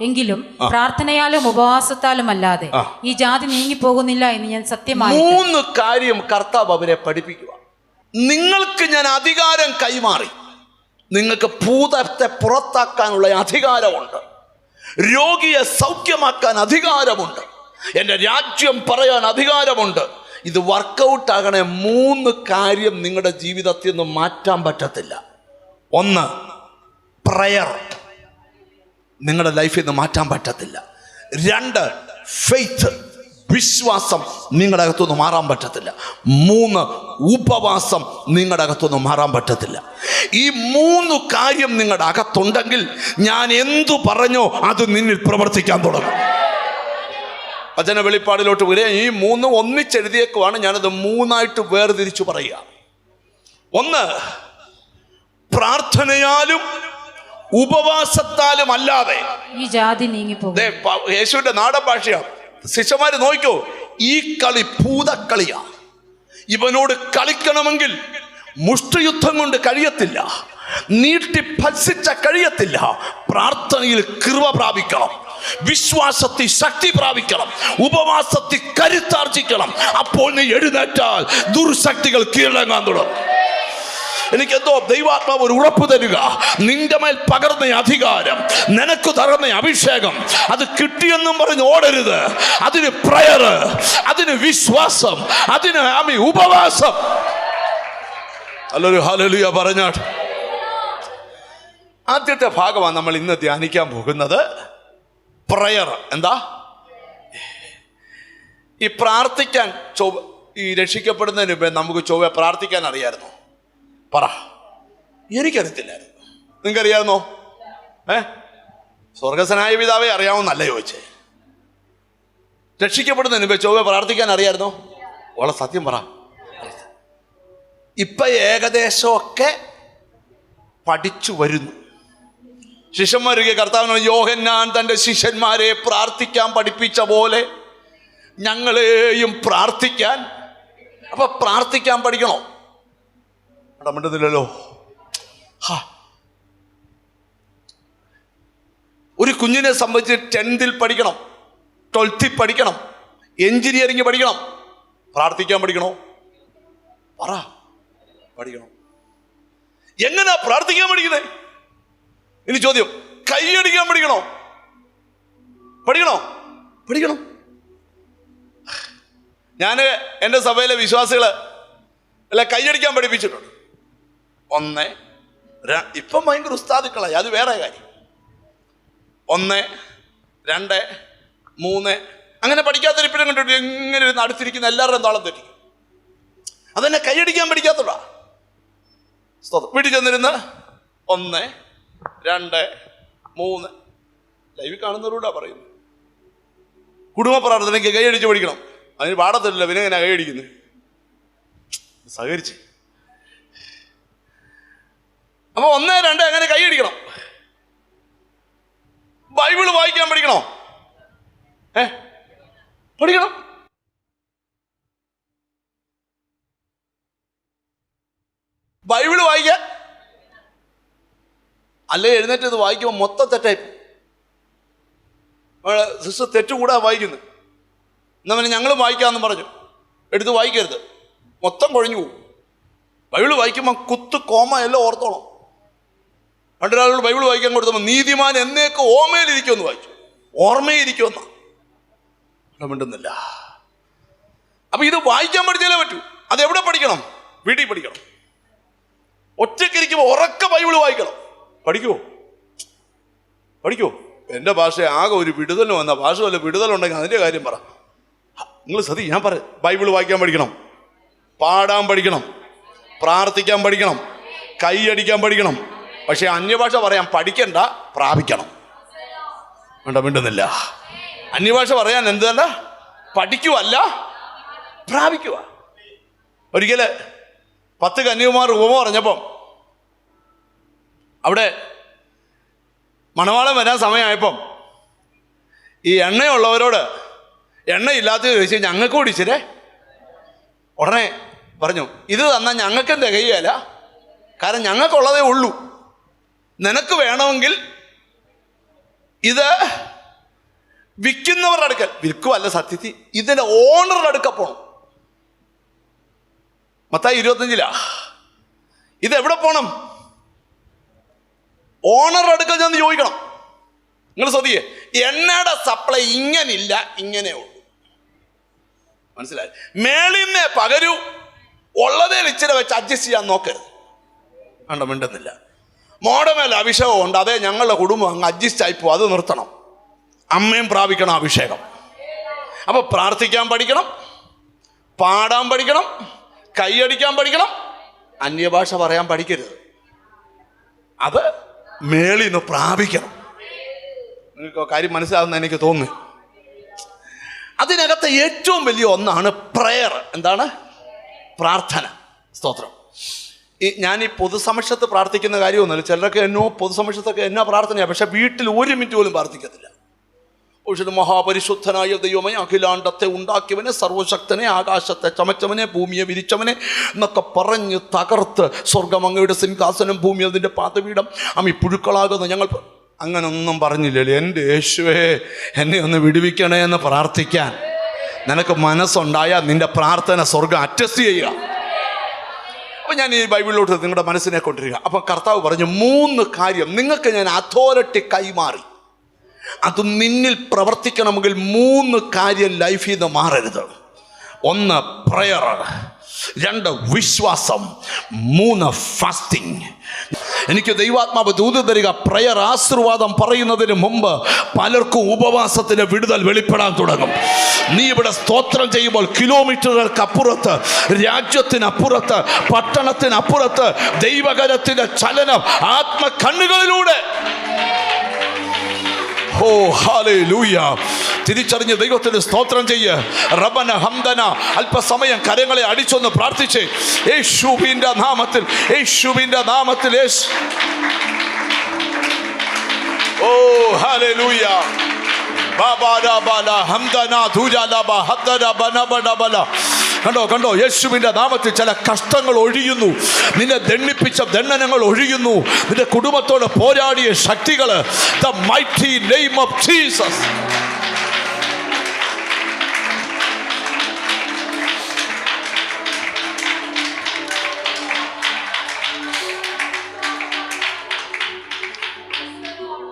എങ്കിലും പ്രാർത്ഥനയാലും ഉപവാസത്താലും അല്ലാതെ ഈ ജാതി നീങ്ങിപ്പോകുന്നില്ല എന്ന് ഞാൻ സത്യമായി. 3 കാര്യം കർത്താവ് അവരെ പഠിപ്പിക്കുക. നിങ്ങൾക്ക് ഞാൻ അധികാരം കൈമാറി. നിങ്ങൾക്ക് ഭൂതത്തെ പുറത്താക്കാനുള്ള അധികാരമുണ്ട്. രോഗിയെ സൗഖ്യമാക്കാൻ അധികാരമുണ്ട്. എൻ്റെ രാജ്യം പറയാൻ അധികാരമുണ്ട്. ഇത് വർക്കൗട്ട് ആകണേ 3 കാര്യം നിങ്ങളുടെ ജീവിതത്തിൽ നിന്ന് മാറ്റാൻ പറ്റത്തില്ല. 1, പ്രയർ നിങ്ങളുടെ ലൈഫിൽ നിന്ന് മാറ്റാൻ പറ്റത്തില്ല. 2, ഫെയ്ത്ത്, വിശ്വാസം നിങ്ങളുടെ അകത്തുനിന്ന് മാറാൻ പറ്റത്തില്ല. 3, ഉപവാസം നിങ്ങളുടെ അകത്തുനിന്ന് മാറാൻ പറ്റത്തില്ല. ഈ 3 കാര്യം നിങ്ങളുടെ അകത്തുണ്ടെങ്കിൽ ഞാൻ എന്തു പറഞ്ഞോ അത് നിന്നിൽ പ്രവർത്തിക്കാൻ തുടങ്ങും. വചന വെളിപ്പാടിലോട്ട് വരിക. ഈ 3 ഒന്നിച്ചെഴുതിയേക്കുവാണ്. ഞാനത് 3ആയിട്ട് വേർതിരിച്ചു പറയുക. 1, പ്രാർത്ഥനയാലും ഉപവാസത്താലും അല്ലാതെ ഈ ജാതി നീങ്ങിപ്പോകും. യേശുവിന്റെ നാടൻ ഭാഷയാണ്. ശിഷ്യന്മാര് നോക്കൂ, ഈ കളി ഭൂതക്കളിയാ. ഇവനോട് കളിക്കണമെങ്കിൽ മുഷ്ടിയുദ്ധം കൊണ്ട് കഴിയത്തില്ല, നീട്ടി ഭത്സിച്ച കഴിയത്തില്ല. പ്രാർത്ഥനയിൽ കൃപ പ്രാപിക്കണം, വിശ്വാസത്തിൽ ശക്തി പ്രാപിക്കണം, ഉപവാസത്തിൽ കരുത്താർജിക്കണം. അപ്പോൾ നീ എഴുന്നേറ്റാൽ ദുർശക്തികൾ കീഴടങ്ങാൻ തുടങ്ങും. എനിക്കെന്തോ ദൈവാത്മാവ് ഒരു ഉറപ്പ് തരിക. നിന്റെ മേൽ പകർന്ന അധികാരം, നിനക്ക് തകർന്ന അഭിഷേകം, അത് കിട്ടിയെന്നും പറഞ്ഞ് ഓടരുത്. അതിന് പ്രയർ, അതിന് വിശ്വാസം, അതിന് ഉപവാസം. അല്ലൊരു ഹല്ലേലൂയ പറഞ്ഞാട്ട്. ആദ്യത്തെ ഭാഗമാണ് നമ്മൾ ഇന്ന് ധ്യാനിക്കാൻ പോകുന്നത്. പ്രയർ. എന്താ ഈ പ്രാർത്ഥിക്കാൻ? ഈ രക്ഷിക്കപ്പെടുന്നതിന് മുമ്പേ നമുക്ക് ചൊവ്വ പ്രാർത്ഥിക്കാൻ അറിയാമായിരുന്നോ? പറ. എനിക്കറിയത്തില്ലായിരുന്നു. നിങ്ങൾക്കറിയാമെന്നോ? സ്വർഗസ്വനായ പിതാവേ അറിയാമെന്നല്ല ചോദിച്ചേ. രക്ഷിക്കപ്പെടുന്നതിന് മുമ്പേ ചൊവ്വ പ്രാർത്ഥിക്കാൻ അറിയാമായിരുന്നോ? വളരെ സത്യം പറ. ഇപ്പം ഏകദേശമൊക്കെ പഠിച്ചു വരുന്നു. ശിഷ്യന്മാരൊക്കെ കർത്താവിന് യോഹന്നാൻ തൻ്റെ ശിഷ്യന്മാരെ പ്രാർത്ഥിക്കാൻ പഠിപ്പിച്ച പോലെ ഞങ്ങളെയും പ്രാർത്ഥിക്കാൻ. അപ്പം പ്രാർത്ഥിക്കാൻ പഠിക്കണോ? മിണ്ടുന്നില്ലല്ലോ. ഒരു കുഞ്ഞിനെ സംബന്ധിച്ച് 10th പഠിക്കണം, 12th പഠിക്കണം, എഞ്ചിനീയറിംഗ് പഠിക്കണം. പ്രാർത്ഥിക്കാൻ പഠിക്കണോ? പറ. പഠിക്കണം. എങ്ങനെയാ പ്രാർത്ഥിക്കാൻ പഠിക്കുന്നത്? ഇനി ചോദ്യം, കൈയടിക്കാൻ പഠിക്കണോ? പഠിക്കണോ? പഠിക്കണം. ഞാൻ എൻ്റെ സഭയിലെ വിശ്വാസികളെ അല്ല കൈയടിക്കാൻ പഠിപ്പിച്ചിട്ടുണ്ട്. 1 ഇപ്പം ഭയങ്കര ഉസ്താദുക്കളായി, അത് വേറെ കാര്യം. 1 2 3 അങ്ങനെ പഠിക്കാത്തൊരിപ്പിനും കണ്ടിട്ട് എങ്ങനെ അടുത്തിരിക്കുന്ന എല്ലാവരുടെയും താളം തെറ്റിക്കും. അതെന്നെ കൈയടിക്കാൻ പഠിക്കാത്തതാ. വീട്ടിൽ ചെന്നിരുന്ന് 1 2 3 ലൈവ് കാണുന്നവരോടാ പറയുന്നു. കുടുംബ പ്രാർത്ഥനയ്ക്ക് കൈയടിച്ച് പഠിക്കണം. അതിന് പാടത്തില്ല, പിന്നെ എങ്ങനെ കൈയടിക്കുന്നത്? സഹകരിച്ച്. അപ്പൊ 1 2 അങ്ങനെ കൈയടിക്കണം. ബൈബിള് വായിക്കാൻ പഠിക്കണോ? പഠിക്കണം. ബൈബിള് വായിക്കാൻ അല്ലേ എഴുന്നേറ്റ് ഇത് വായിക്കുമ്പോൾ മൊത്തം തെറ്റായി. സിസ്റ്റർ തെറ്റുകൂടാ വായിക്കുന്നു. എന്നാ പിന്നെ ഞങ്ങളും വായിക്കാമെന്ന് പറഞ്ഞു. എടുത്ത് വായിക്കരുത്, മൊത്തം കുഴഞ്ഞു പോകും. ബൈബിള് വായിക്കുമ്പോൾ കുത്ത് കോമ എല്ലാം ഓർത്തോണം. പണ്ടൊരാളോട് ബൈബിൾ വായിക്കാൻ കൊടുത്തപ്പോൾ നീതിമാൻ എന്നേക്ക് ഓർമ്മയിലിരിക്കുമെന്ന് വായിച്ചു. ഓർമ്മയിരിക്കുമെന്നാ മിണ്ടുന്നില്ല. അപ്പൊ ഇത് വായിക്കാൻ പഠിച്ചാലേ പറ്റൂ. അതെവിടെ പഠിക്കണം? വീട്ടിൽ പഠിക്കണം. ഒറ്റയ്ക്കിരിക്കുമ്പോൾ ഉറക്ക ബൈബിൾ വായിക്കണം. പഠിക്കുമോ? പഠിക്കുമോ? എൻ്റെ ഭാഷ ആകെ ഒരു വിടുതൽ വന്ന ഭാഷ വല്ല വിടുതലുണ്ടെങ്കിൽ അതിൻ്റെ കാര്യം പറ. നിങ്ങൾ ഞാൻ പറ, ബൈബിൾ വായിക്കാൻ പഠിക്കണം, പാടാൻ പഠിക്കണം, പ്രാർത്ഥിക്കാൻ പഠിക്കണം, കൈയടിക്കാൻ പഠിക്കണം. പക്ഷെ അന്യഭാഷ പറയാൻ പഠിക്കണ്ട, പ്രാപിക്കണം. മിണ്ടുന്നില്ല. അന്യഭാഷ പറയാൻ എന്തല്ല? പഠിക്കുവല്ല, പ്രാപിക്കുക. ഒരിക്കല് 10 കന്യകുമാർ ഉപമ പറഞ്ഞപ്പം അവിടെ മണവാളം വരാൻ സമയമായപ്പം ഈ എണ്ണയുള്ളവരോട് എണ്ണയില്ലാത്തത് ചോദിച്ചു, ഞങ്ങൾക്ക് ഓടിച്ചിരേ. ഉടനെ പറഞ്ഞു, ഇത് തന്നാൽ ഞങ്ങൾക്കും തികയല്ല, കാരണം ഞങ്ങൾക്കുള്ളതേ ഉള്ളൂ. നിനക്ക് വേണമെങ്കിൽ ഇത് വിൽക്കുന്നവരുടെ അടുക്കൽ, വിൽക്കുവല്ല സത്യത്തിൽ ഇതിൻ്റെ ഓണറുടെ അടുക്ക പോകണം. മത്തായി 25 ഇതെവിടെ പോകണം? ഓണറുടെ അടുക്കൽ ചെന്ന് ചോദിക്കണം. നിങ്ങൾ ശ്രദ്ധിക്കേ, എണ്ണയുടെ സപ്ലൈ ഇങ്ങനില്ല, ഇങ്ങനെ ഉള്ളൂ. മനസ്സിലായി? മേളിന്നെ പകരൂ, ഉള്ളതേ ഇച്ചിരി വെച്ച് അഡ്ജസ്റ്റ് ചെയ്യാൻ നോക്കരുത്. കണ്ടോ മിണ്ടുന്നില്ല. മോഡമേൽ അഭിഷേകം ഉണ്ട്, അതേ ഞങ്ങളുടെ കുടുംബം അങ്ങ് അഡ്ജസ്റ്റ് ആയിപ്പോ, അത് നിർത്തണം. അമ്മയും പ്രാപിക്കണം അഭിഷേകം. അപ്പൊ പ്രാർത്ഥിക്കാൻ പഠിക്കണം, പാടാൻ പഠിക്കണം, കൈയടിക്കാൻ പഠിക്കണം, അന്യഭാഷ പറയാൻ പഠിക്കരുത്. അത് മേളിൽ നിന്ന് പ്രാപിക്കണം. നിങ്ങൾക്ക് കാര്യം മനസ്സിലാകുന്ന എനിക്ക് തോന്നുന്നു. അതിനകത്ത് ഏറ്റവും വലിയ ഒന്നാണ് പ്രയർ. എന്താണ്? പ്രാർത്ഥന. സ്തോത്രം. ഞാൻ ഈ പൊതുസമക്ഷത്ത് പ്രാർത്ഥിക്കുന്ന കാര്യമൊന്നുമില്ല. ചിലരൊക്കെ പൊതുസമക്ഷത്തൊക്കെ എന്നാ പ്രാർത്ഥനയാണ്, പക്ഷെ വീട്ടിൽ 1 മിനിറ്റ് പോലും പ്രാർത്ഥിക്കത്തില്ല. പക്ഷേ മഹാപരിശുദ്ധനായ ദൈവമേ, അഖിലാണ്ടത്തെ ഉണ്ടാക്കിയവനെ, സർവശക്തനെ, ആകാശത്തെ ചമച്ചവനെ, ഭൂമിയെ വിരിച്ചവനെ എന്നൊക്കെ പറഞ്ഞ് തകർത്ത് സ്വർഗം അങ്ങയുടെ സിംഹാസനം, ഭൂമി അതിൻ്റെ പാദപീഠം, അമ്മ പുഴുക്കളാകുന്നു ഞങ്ങൾ അങ്ങനൊന്നും പറഞ്ഞില്ലല്ലോ. എൻ്റെ യേശുവേ എന്നെ ഒന്ന് വിടുവിക്കണേ എന്ന് പ്രാർത്ഥിക്കാൻ നിനക്ക് മനസ്സുണ്ടായാൽ നിന്റെ പ്രാർത്ഥന സ്വർഗം അറ്റസ്റ്റ് ചെയ്യുക. അപ്പം ഞാൻ ഈ ബൈബിളിലോട്ട് നിങ്ങളുടെ മനസ്സിനെ കൊണ്ടിരിക്കുക. അപ്പം കർത്താവ് പറഞ്ഞു 3 കാര്യം നിങ്ങൾക്ക് ഞാൻ അതോറിറ്റി കൈമാറി. അത് നിന്നിൽ പ്രവർത്തിക്കണമെങ്കിൽ 3 കാര്യം ലൈഫിൽ നിന്ന് മാറരുത്. 1 പ്രയർ, 2 വിശ്വാസം, 3 ഫാസ്റ്റിംഗ്. എനിക്ക് ദൈവാത്മാവ് ദൂത് തരിക, പ്രയർ ആശീർവാദം പറയുന്നതിന് മുമ്പ് പലർക്കും ഉപവാസത്തിന് വിടുതൽ വെളിപ്പെടാൻ തുടങ്ങും. നീ ഇവിടെ സ്തോത്രം ചെയ്യുമ്പോൾ കിലോമീറ്ററുകൾക്ക് അപ്പുറത്ത്, രാജ്യത്തിനപ്പുറത്ത്, പട്ടണത്തിനപ്പുറത്ത് ദൈവകരത്തിന്റെ ചലനം ആത്മകണ്ണുകളിലൂടെ ഓ ഹല്ലേലൂയ. തിരിച്ചറിഞ്ഞ് ദൈവത്തിന് സ്തോത്രം ചെയ്യ്. റബ്ബന ഹംദന. അല്പസമയം കരങ്ങളെ അടിച്ചൊന്ന് പ്രാർത്ഥിച്ച് യേശുവിന്റെ നാമത്തിൽ, യേശുവിന്റെ നാമത്തിൽ. ഓ ഹല്ലേലൂയ. കണ്ടോ, യേശുവിന്റെ നാമത്തിൽ ചില കഷ്ടങ്ങൾ ഒഴിയുന്നു. നിന്നെ ദണ്ഡിപ്പിച്ച ദണ്ഡനങ്ങൾ ഒഴിയുന്നു. നിന്റെ കുടുംബത്തോട് പോരാടിയ ശക്തികൾ, the mighty name of Jesus.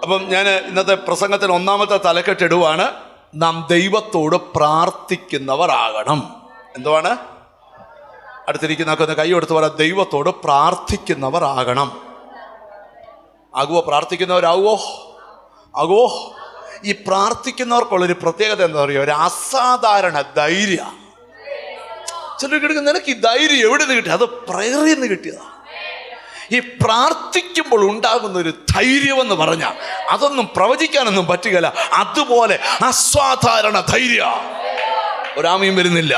അപ്പം ഞാൻ ഇന്നത്തെ പ്രസംഗത്തിൽ ഒന്നാമത്തെ തലക്കെട്ടിടുവാണ്, നാം ദൈവത്തോട് പ്രാർത്ഥിക്കുന്നവർ ആകണം. എന്തുവാണ്? അടുത്തിരിക്കുന്നൊക്കെ ഒന്ന് കൈ കൊടുത്ത് പറയാം, ദൈവത്തോട് പ്രാർത്ഥിക്കുന്നവർ ആകണം. ആകുവോ? പ്രാർത്ഥിക്കുന്നവരാകുവോ? ആകുവോ? ഈ പ്രാർത്ഥിക്കുന്നവർക്കുള്ളൊരു പ്രത്യേകത എന്താ പറയുക? ഒരു അസാധാരണ ധൈര്യ. ചിലർക്ക് നിനക്ക് ഈ ധൈര്യം എവിടെ നിന്ന് കിട്ടി? അത് പ്രയറിൽ നിന്ന് കിട്ടിയതാ. ഈ പ്രാർത്ഥിക്കുമ്പോൾ ഉണ്ടാകുന്ന ഒരു ധൈര്യമെന്ന് പറഞ്ഞാൽ അതൊന്നും പ്രവചിക്കാനൊന്നും പറ്റുകയില്ല. അതുപോലെ അസാധാരണ ധൈര്യ. ഒരാമയും വരുന്നില്ല.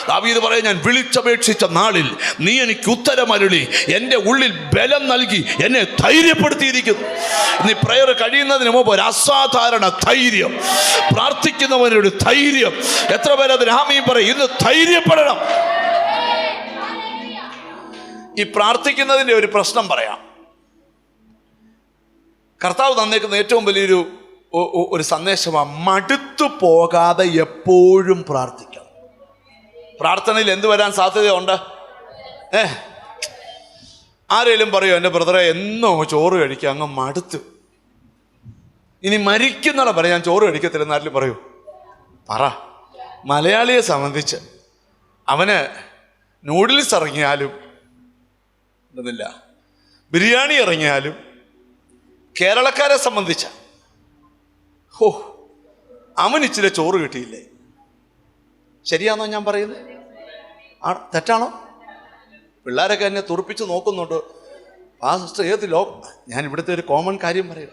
ദാവീദ് പറയാൻ, ഞാൻ വിളിച്ചപേക്ഷിച്ച നാളിൽ നീ എനിക്ക് ഉത്തരമരുളി, എൻ്റെ ഉള്ളിൽ ബലം നൽകി എന്നെ ധൈര്യപ്പെടുത്തിയിരിക്കുന്നു. നീ പ്രയർ കഴിയുന്നതിന് മുമ്പ് ഒരു അസാധാരണ ധൈര്യം, പ്രാർത്ഥിക്കുന്നവനൊരു ധൈര്യം. എത്ര പേരതിന് ആമയും പറയും? ഇന്ന് ധൈര്യപ്പെടണം. ഈ പ്രാർത്ഥിക്കുന്നതിൻ്റെ ഒരു പ്രശ്നം പറയാം. കർത്താവ് തന്നേക്കുന്ന ഏറ്റവും വലിയൊരു ഒരു സന്ദേശമാണ്, മടുത്തു പോകാതെ എപ്പോഴും പ്രാർത്ഥിക്കണം. പ്രാർത്ഥനയിൽ എന്ത് വരാൻ സാധ്യതയുണ്ട്? ആരെങ്കിലും പറയോ, എൻ്റെ ബ്രദറെ എന്നോ ചോറ് കഴിക്കുക, അങ്ങ് മടുത്ത്, ഇനി മരിക്കുന്നവരെ പറയാം ഞാൻ ചോറ് കഴിക്കത്തില്ലെന്ന് ആരെങ്കിലും പറയൂ? പറ. മലയാളിയെ സംബന്ധിച്ച് അവന് നൂഡിൽസ് ഇറങ്ങിയാലും ില്ല, ബിരിയാണി ഇറങ്ങിയാലും, കേരളക്കാരെ സംബന്ധിച്ച അവന് ഇച്ചിരി ചോറ് കിട്ടിയില്ലേ? ശരിയാണോ ഞാൻ പറയുന്നത്? തെറ്റാണോ? പിള്ളേരൊക്കെ എന്നെ തുറപ്പിച്ച് നോക്കുന്നുണ്ട്. പാസ്റ്റർ ഏത് ഞാൻ ഇവിടുത്തെ ഒരു കോമൺ കാര്യം പറയുക.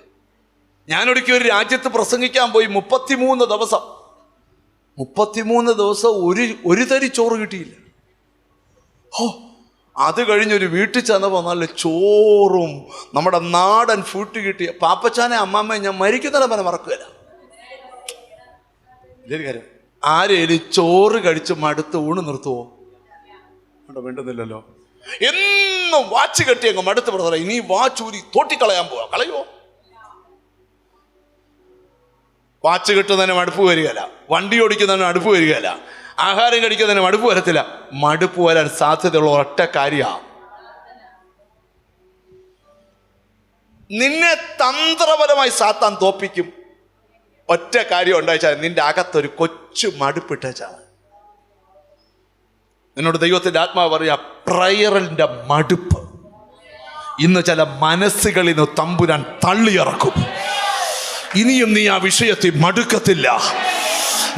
ഞാനൊരിക്കൽ ഒരു രാജ്യത്ത് പ്രസംഗിക്കാൻ പോയി. 33 ദിവസം ഒരു തരി ചോറ് കിട്ടിയില്ല. അത് കഴിഞ്ഞൊരു വീട്ടിൽ ചെന്നപ്പോൾ നല്ല ചോറും നമ്മുടെ നാടൻ ഫുഡ് കിട്ടിയ പാപ്പച്ചാനെ അമ്മാമ്മയെ ഞാൻ മരിക്കുന്നവരെ മറക്കുകയില്ല. ഇതൊരു കാര്യം, ആരേലും ചോറ് കഴിച്ച് മടുത്ത് ഊണ് നിർത്തുവോ? വേണ്ടുന്നില്ലല്ലോ. എന്നും വാച്ച് കെട്ടി അങ്ങ് മടുത്ത് പറഞ്ഞ ഇനി വാച്ചൂരി തോട്ടിക്കളയാൻ പോവാ. കളയുവോ? വാച്ച് കെട്ടുന്നതിന് മടുപ്പ് വരികയില്ല, വണ്ടി ഓടിക്കുന്നതിന് മടുപ്പ് വരികയില്ല, ആഹാരം കഴിക്കുന്നതിന് മടുപ്പ് വരത്തില്ല. മടുപ്പ് വരാൻ സാധ്യതയുള്ള ഒറ്റ കാര്യമാണ്, നിന്നെ തന്ത്രപരമായി സാത്താൻ തോപ്പിക്കും. ഒറ്റ കാര്യം ഉണ്ടായിച്ചാൽ നിന്റെ അകത്തൊരു കൊച്ചു മടുപ്പിട്ടാണ്. നിന്നോട് ദൈവത്തിന്റെ ആത്മാവ് പറയാ, പ്രയറിന്റെ മടുപ്പ് ഇന്ന് ചില മനസ്സുകളിൽ നിന്ന് തമ്പുരാൻ തള്ളിയിറക്കും. ഇനിയും നീ ആ വിഷയത്തിൽ മടുക്കത്തില്ല.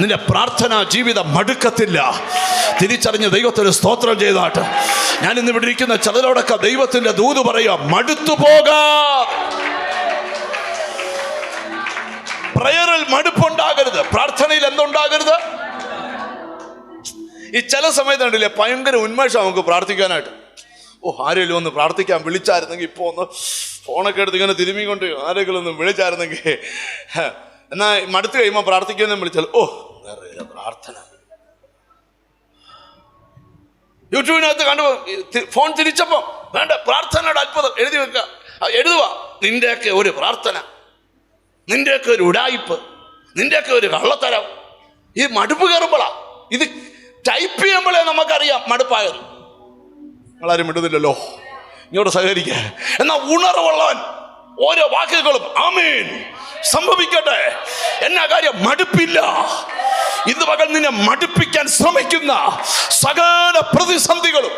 നിന്റെ പ്രാർത്ഥനാ ജീവിതം മടുക്കത്തില്ല. തിരിച്ചറിഞ്ഞ് ദൈവത്തിന് സ്തോത്രം ചെയ്താട്ട് ഞാൻ ഇന്ന് ഇവിടെ ഇരിക്കുന്ന ചിലരോടൊക്കെ ദൈവത്തിന്റെ ദൂത് പറയുക, മടുത്തു പോകാ. പ്രയറിൽ മടുപ്പുണ്ടാകരുത്, പ്രാർത്ഥനയിൽ എന്തുണ്ടാകരുത്. ഈ ചില സമയത്ത് കണ്ടില്ലേ, ഭയങ്കര ഉന്മേഷം നമുക്ക് പ്രാർത്ഥിക്കാനായിട്ട്. ആരെങ്കിലും ഒന്ന് പ്രാർത്ഥിക്കാൻ വിളിച്ചായിരുന്നെങ്കിൽ, ഇപ്പോൾ ഒന്ന് ഫോണൊക്കെ എടുത്ത് ഇങ്ങനെ തിരുമ്മിക്കൊണ്ട് ആരെങ്കിലും ഒന്ന് വിളിച്ചായിരുന്നെങ്കിൽ. എന്നാൽ മടുത്ത് കഴിയുമ്പോൾ പ്രാർത്ഥിക്കുമെന്ന് വിളിച്ചാൽ വേറെ പ്രാർത്ഥന. യൂട്യൂബിനകത്ത് കണ്ടു ഫോൺ തിരിച്ചപ്പോൾ വേണ്ട പ്രാർത്ഥനയുടെ അത്ഭുതം എഴുതി വെക്കുക, എഴുതുക. നിന്റെയൊക്കെ ഒരു പ്രാർത്ഥന, നിന്റെയൊക്കെ ഒരു ഉടായിപ്പ്, നിന്റെയൊക്കെ ഒരു കള്ളത്തരം. ഈ മടുപ്പ് കയറുമ്പോഴാ ഇത് ടൈപ്പ് ചെയ്യുമ്പോഴേ നമുക്കറിയാം മടുപ്പായത്. നിങ്ങളാരും ഇടുന്നില്ലല്ലോ, ഇങ്ങോട്ട് സഹകരിക്കുക. എന്നാൽ ഉണർവുള്ളവൻ ഓരോ വാക്കുകളും ആമേൻ സംഭവിക്കട്ടെ. എന്നാ കാര്യം? മടുപ്പില്ല. ഇന്ന് പകൽ നിന്നെ മടുപ്പിക്കാൻ ശ്രമിക്കുന്ന സകല പ്രതിസന്ധികളും.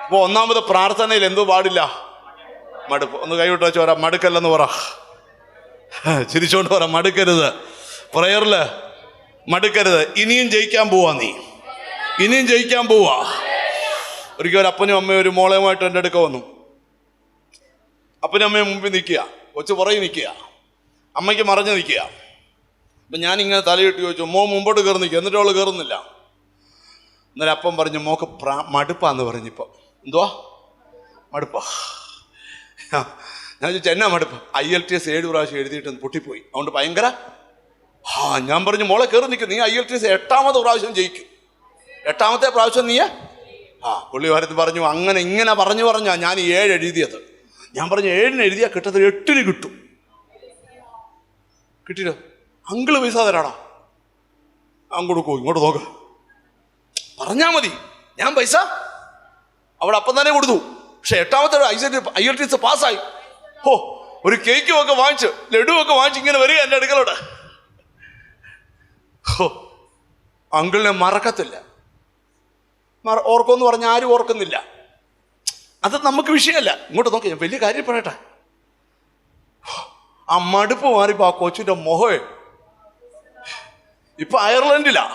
അപ്പൊ ഒന്നാമത് പ്രാർത്ഥനയിൽ എന്തോ പാടില്ല? മടുപ്പ്. ഒന്ന് കൈവിട്ട് വെച്ച് പറ, മടുക്കല്ലെന്ന് പറ. ചിരിച്ചോണ്ട് പറ, മടുക്കരുത്. പ്രയറില് മടുക്കരുത്. ഇനിയും ജയിക്കാൻ പോവാ, നീ ഇനിയും ജയിക്കാൻ പോവാ. ഒരിക്കലും ഒരു അപ്പനും അമ്മയും ഒരു മോളയുമായിട്ട് എൻ്റെ അടുക്ക വന്നു. അപ്പനും അമ്മയും മുമ്പിൽ നിൽക്കുക, കൊച്ചു പുറകെ നിൽക്കുക. അമ്മയ്ക്ക് മറഞ്ഞു നിൽക്കുക. അപ്പം ഞാനിങ്ങനെ തലയിട്ട് ചോദിച്ചു, മോ മുമ്പോട്ട് കയറി നിൽക്കുക. എന്നിട്ട് അവൾ കയറുന്നില്ല. എന്നാലും അപ്പം പറഞ്ഞു, മോക്ക് മടുപ്പാന്ന് പറഞ്ഞിപ്പോൾ. എന്തുവാ മടുപ്പാ? ഞാൻ ചോദിച്ചു എന്നാ മടുപ്പ്? IELTS 7 പ്രാവശ്യം എഴുതിയിട്ട് പൊട്ടിപ്പോയി, അതുകൊണ്ട് ഭയങ്കര. ഞാൻ പറഞ്ഞു, മോളെ കയറി നിൽക്കും, നീ IELTS 8ാമത്തെ പ്രാവശ്യം ജയിക്കും. 8ാമത്തെ പ്രാവശ്യം നീ. പുള്ളി ഭാരത്ത് പറഞ്ഞു, അങ്ങനെ ഇങ്ങനെ പറഞ്ഞാ ഞാൻ 7 എഴുതിയത്. ഞാൻ പറഞ്ഞു 7 എഴുതിയാൽ കിട്ടത് 8 കിട്ടും. കിട്ടിയോ? അങ്കിള് പൈസ തരാടാ. അങ്ങോട്ട് ഇങ്ങോട്ട് നോക്ക, പറഞ്ഞാൽ മതി, ഞാൻ പൈസ അവിടെ അപ്പം തന്നെ കൊടുത്തു. പക്ഷെ 8ാമത്തെ IELTS പാസ്സായി. ഒരു കേക്കും ഒക്കെ വാങ്ങിച്ച്, ലഡുവൊക്കെ വാങ്ങിച്ച് ഇങ്ങനെ വരിക എൻ്റെ അടുക്കലോട്ട്. അങ്കിളിനെ മറക്കത്തില്ല. ഓർക്കുമെന്ന് പറഞ്ഞാൽ ആരും ഓർക്കുന്നില്ല. അത് നമുക്ക് വിഷയമല്ല. ഇങ്ങോട്ട് നോക്കി, ഞാൻ വലിയ കാര്യം പറയട്ടെ. ആ മടുപ്പ് മാറിപ്പോ ആ കൊച്ചിൻ്റെ മൊഹേ ഇപ്പൊ അയർലൻഡിലാ.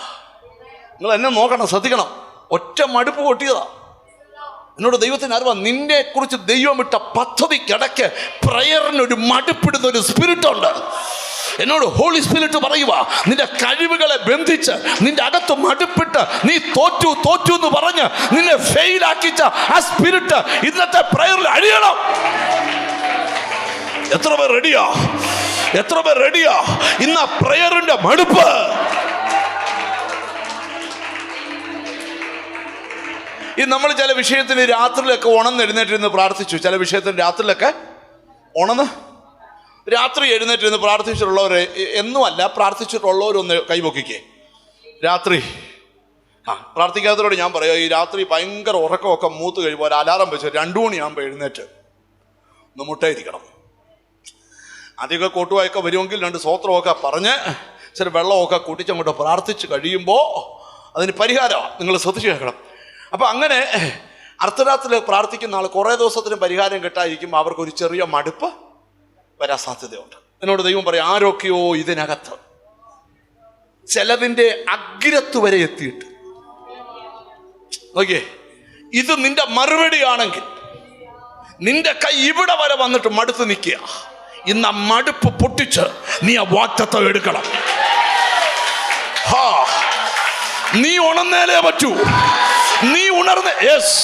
നിങ്ങൾ എന്നെ നോക്കണം, ശ്രദ്ധിക്കണം. ഒറ്റ മടുപ്പ് കൊട്ടിയതാ. എന്നോട് ദൈവത്തിന് അറിവാ, നിന്നെ കുറിച്ച് ദൈവം ഇട്ട പദ്ധതിക്കിടയ്ക്ക് പ്രയറിനൊരു മടുപ്പിടുന്ന ഒരു സ്പിരിറ്റ് ഉണ്ട്. എന്നോട് ഹോളി സ്പിരിറ്റ് പറയുക, നിന്റെ കഴിവുകളെ ബന്ധിച്ച് നിന്റെ അകത്ത് മടുപ്പിട്ട് നീ തോറ്റു എന്ന് പറഞ്ഞ് നിന്നെ ഫെയിലാക്കിച്ച ആ സ്പിരിറ്റ് ഇന്നത്തെ പ്രയറിൽ അഴിയണം. എത്ര പേർ റെഡിയാ? ഇന്ന പ്രയറിന്റെ മടുപ്പ്. ഈ നമ്മൾ ചില വിഷയത്തിന് രാത്രിയിലൊക്കെ ഉണർന്നെഴുന്നേറ്റിരുന്ന് പ്രാർത്ഥിച്ചു. ചില വിഷയത്തിന് രാത്രിയിലൊക്കെ രാത്രി എഴുന്നേറ്റിരുന്ന് പ്രാർത്ഥിച്ചിട്ടുള്ളവരെ എന്നുമല്ല, പ്രാർത്ഥിച്ചിട്ടുള്ളവരൊന്ന് കൈപൊക്കിക്കേ. രാത്രി പ്രാർത്ഥിക്കാത്തവരോട് ഞാൻ പറയാം, ഈ രാത്രി ഭയങ്കര ഉറക്കമൊക്കെ മൂത്ത് കഴിയുമ്പോൾ ഒരു അലാറം വെച്ച് 2 മണിയാകുമ്പോൾ എഴുന്നേറ്റ് ഒന്ന് മുട്ടയിരിക്കണം. അധികം കൂട്ടുവായൊക്കെ വരുമെങ്കിൽ 2 സ്തോത്രമൊക്കെ പറഞ്ഞ് ഇച്ചിരി വെള്ളമൊക്കെ കൂട്ടിച്ചങ്ങോട്ട് പ്രാർത്ഥിച്ച് കഴിയുമ്പോൾ അതിന് പരിഹാരമാണ്. നിങ്ങൾ ശ്രദ്ധിച്ച് കേൾക്കണം. അപ്പം അങ്ങനെ അർദ്ധരാത്രിയിൽ പ്രാർത്ഥിക്കുന്ന ആൾ കുറേ ദിവസത്തിന് പരിഹാരം കിട്ടാതിരിക്കുമ്പോൾ അവർക്കൊരു ചെറിയ മടുപ്പ് വരാൻ സാധ്യതയുണ്ട്. എന്നോട് ദൈവം പറയും, ആരൊക്കെയോ ഇതിനകത്ത് ചിലതിൻ്റെ അഗ്രത്ത് വരെ എത്തിയിട്ട് നോക്കിയേ, ഇത് നിന്റെ മറുപടിയാണെങ്കിൽ നിന്റെ കൈ ഇവിടെ വരെ വന്നിട്ട് മടുത്ത് നിൽക്കുക. ഇന്ന് ആ മടുപ്പ് പൊട്ടിച്ച് നീ ആ വാഗ്ദത്തം എടുക്കണം. നീ ഉണർന്നേലേ പറ്റൂ. നീ ഉണർന്ന് യെസ്.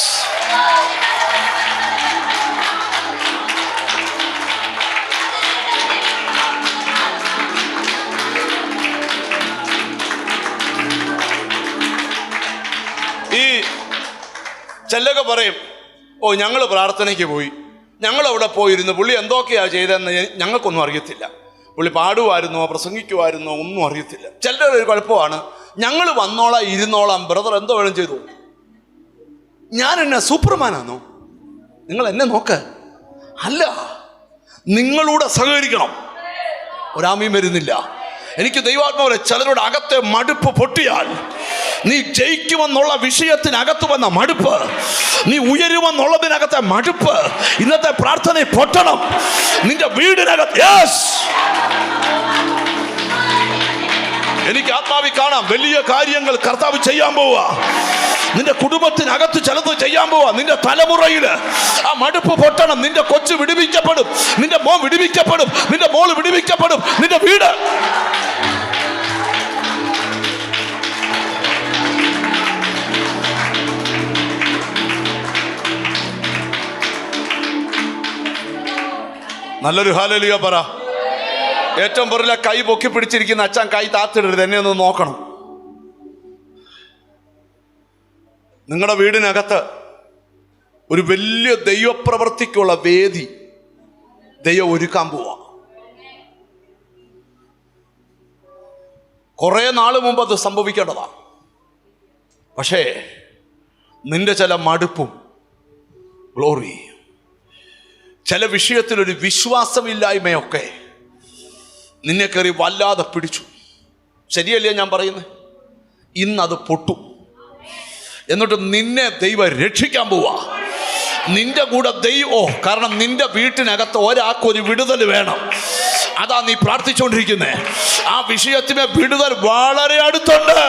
ഈ ചെല്ലൊക്കെ പറയും, ഞങ്ങൾ പ്രാർത്ഥനയ്ക്ക് പോയി, ഞങ്ങളവിടെ പോയിരുന്നു, പുള്ളി എന്തൊക്കെയാണ് ചെയ്തതെന്ന് ഞങ്ങൾക്കൊന്നും അറിയത്തില്ല. പുള്ളി പാടുമായിരുന്നോ പ്രസംഗിക്കുമായിരുന്നോ ഒന്നും അറിയത്തില്ല. ചിലരുടെ ഒരു കുഴപ്പമാണ്, ഞങ്ങൾ വന്നോളാം ഇരുന്നോളാം, ബ്രദർ എന്തോ വേണം ചെയ്തു. ഞാൻ എന്നെ സൂപ്പർമാനാണോ? നിങ്ങൾ എന്നെ നോക്ക അല്ല, നിങ്ങളൂടെ സഹകരിക്കണം. ഒരാമയും വരുന്നില്ല. എനിക്ക് ദൈവാത്മാവിലെ ചിലരുടെ അകത്തെ മടുപ്പ് പൊട്ടിയാൽ, നീ ജയിക്കുമെന്നുള്ള വിഷയത്തിനകത്ത് വന്ന മടുപ്പ്, നീ ഉയരുമെന്നുള്ളതിനകത്തെ മടുപ്പ് ഇന്നത്തെ പ്രാർത്ഥനയിൽ പൊട്ടണം. നിന്റെ വീടിനകത്ത് യെസ്. എനിക്ക് ആത്മാവിൽ കാണാം വലിയ കാര്യങ്ങൾ കർത്താവ് ചെയ്യാൻ പോവുക. നിന്റെ കുടുംബത്തിനകത്ത് ചിലത് ചെയ്യാൻ പോവാ. നിന്റെ തലമുറയിൽ ആ മടുപ്പ് പൊട്ടണം. നിന്റെ കൊച്ചു വിടുവിക്കപ്പെടും, നിന്റെ മോൻ വിടുവിക്കപ്പെടും, നിന്റെ മോള് വിടുവിക്കപ്പെടും, നിന്റെ വീട്. നല്ലൊരു ഹല്ലേലൂയ പറ. ഏറ്റവും പുറകിലെ കൈ പൊക്കി പിടിച്ചിരിക്കുന്ന അച്ഛൻ കൈ താത്തിടരുത്, എന്നെ ഒന്ന് നോക്കണം. നിങ്ങളുടെ വീടിനകത്ത് ഒരു വലിയ ദൈവപ്രവൃത്തിക്കുള്ള വേദി ദൈവം ഒരുക്കാൻ പോവാ. കുറെ നാൾ മുമ്പ് അത് സംഭവിക്കേണ്ടതാ. പക്ഷേ നിന്റെ ചില മടുപ്പും ഗ്ലോറി, ചില വിഷയത്തിലൊരു വിശ്വാസമില്ലായ്മയൊക്കെ നിന്നെ കയറി വല്ലാതെ പിടിച്ചു. ശരിയല്ലേ ഞാൻ പറയുന്നത്? ഇന്നത് പൊട്ടും. എന്നിട്ട് നിന്നെ ദൈവം രക്ഷിക്കാൻ പോവാ. നിന്റെ കൂടെ കാരണം നിന്റെ വീട്ടിനകത്ത് ഒരാൾക്കൊരു വിടുതൽ വേണം. അതാ നീ പ്രാർത്ഥിച്ചുകൊണ്ടിരിക്കുന്നത്. ആ വിഷയത്തിന് വിടുതൽ വളരെ അടുത്തുണ്ട്.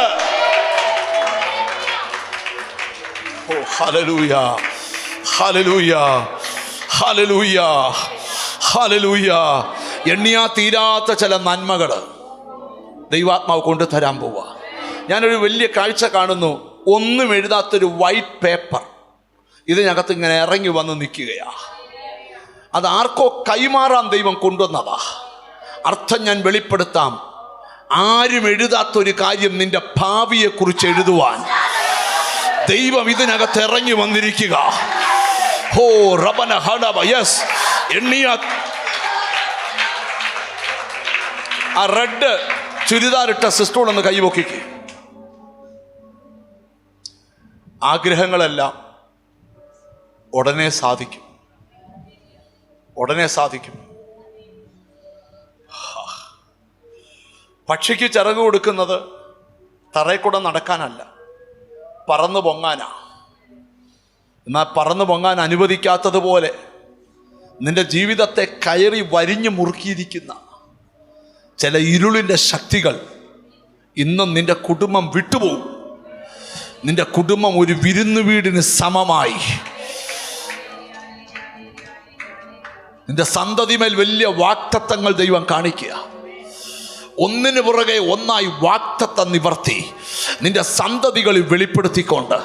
ഹല്ലേലൂയ, ഹല്ലേലൂയ, ഹല്ലേലൂയ, ഹല്ലേലൂയ. എണ്ണിയാ തീരാത്ത ചില നന്മകൾ ദൈവാത്മാവ് കൊണ്ടുതരാൻ പോവുക. ഞാനൊരു വലിയ കാഴ്ച കാണുന്നു. ഒന്നും എഴുതാത്തൊരു വൈറ്റ് പേപ്പർ ഇതിനകത്ത് ഇങ്ങനെ ഇറങ്ങി വന്ന് നിൽക്കുകയാ. അത് ആർക്കോ കൈമാറാൻ ദൈവം കൊണ്ടുവന്നതാ. അർത്ഥം ഞാൻ വെളിപ്പെടുത്താം. ആരും എഴുതാത്തൊരു കാര്യം നിന്റെ ഭാവിയെക്കുറിച്ച് എഴുതുവാൻ ദൈവം ഇതിനകത്ത് ഇറങ്ങി വന്നിരിക്കുക. ഹോ റബന ഹഡബ. യെസ്, എണ്ണിയ ആ റെഡ് ചുരിദാറിട്ട സിസ്റ്ററോടൊന്ന് കൈപൊക്കിക്ക്. ആഗ്രഹങ്ങളെല്ലാം ഉടനെ സാധിക്കും, ഉടനെ സാധിക്കും. പക്ഷിക്ക് ചിറക് കൊടുക്കുന്നത് തറയിൽ കൂടെ നടക്കാനല്ല, പറന്നു പൊങ്ങാനാ. എന്നാൽ പറന്നു പൊങ്ങാൻ അനുവദിക്കാത്തതുപോലെ നിന്റെ ജീവിതത്തെ കയറി വരിഞ്ഞു മുറുക്കിയിരിക്കുന്ന ചില ഇരുളിൻ്റെ ശക്തികൾ ഇന്നും നിന്റെ കുടുംബം വിട്ടുപോകും. നിന്റെ കുടുംബം ഒരു വിരുന്നു വീടിന് സമമായി. നിന്റെ സന്തതിമേൽ വലിയ വാക്തത്വങ്ങൾ ദൈവം കാണിക്കുക. ഒന്നിനു പുറകെ ഒന്നായി വാക്തത്വം നിവർത്തി നിന്റെ സന്തതികളിൽ വെളിപ്പെടുത്തിക്കൊണ്ട്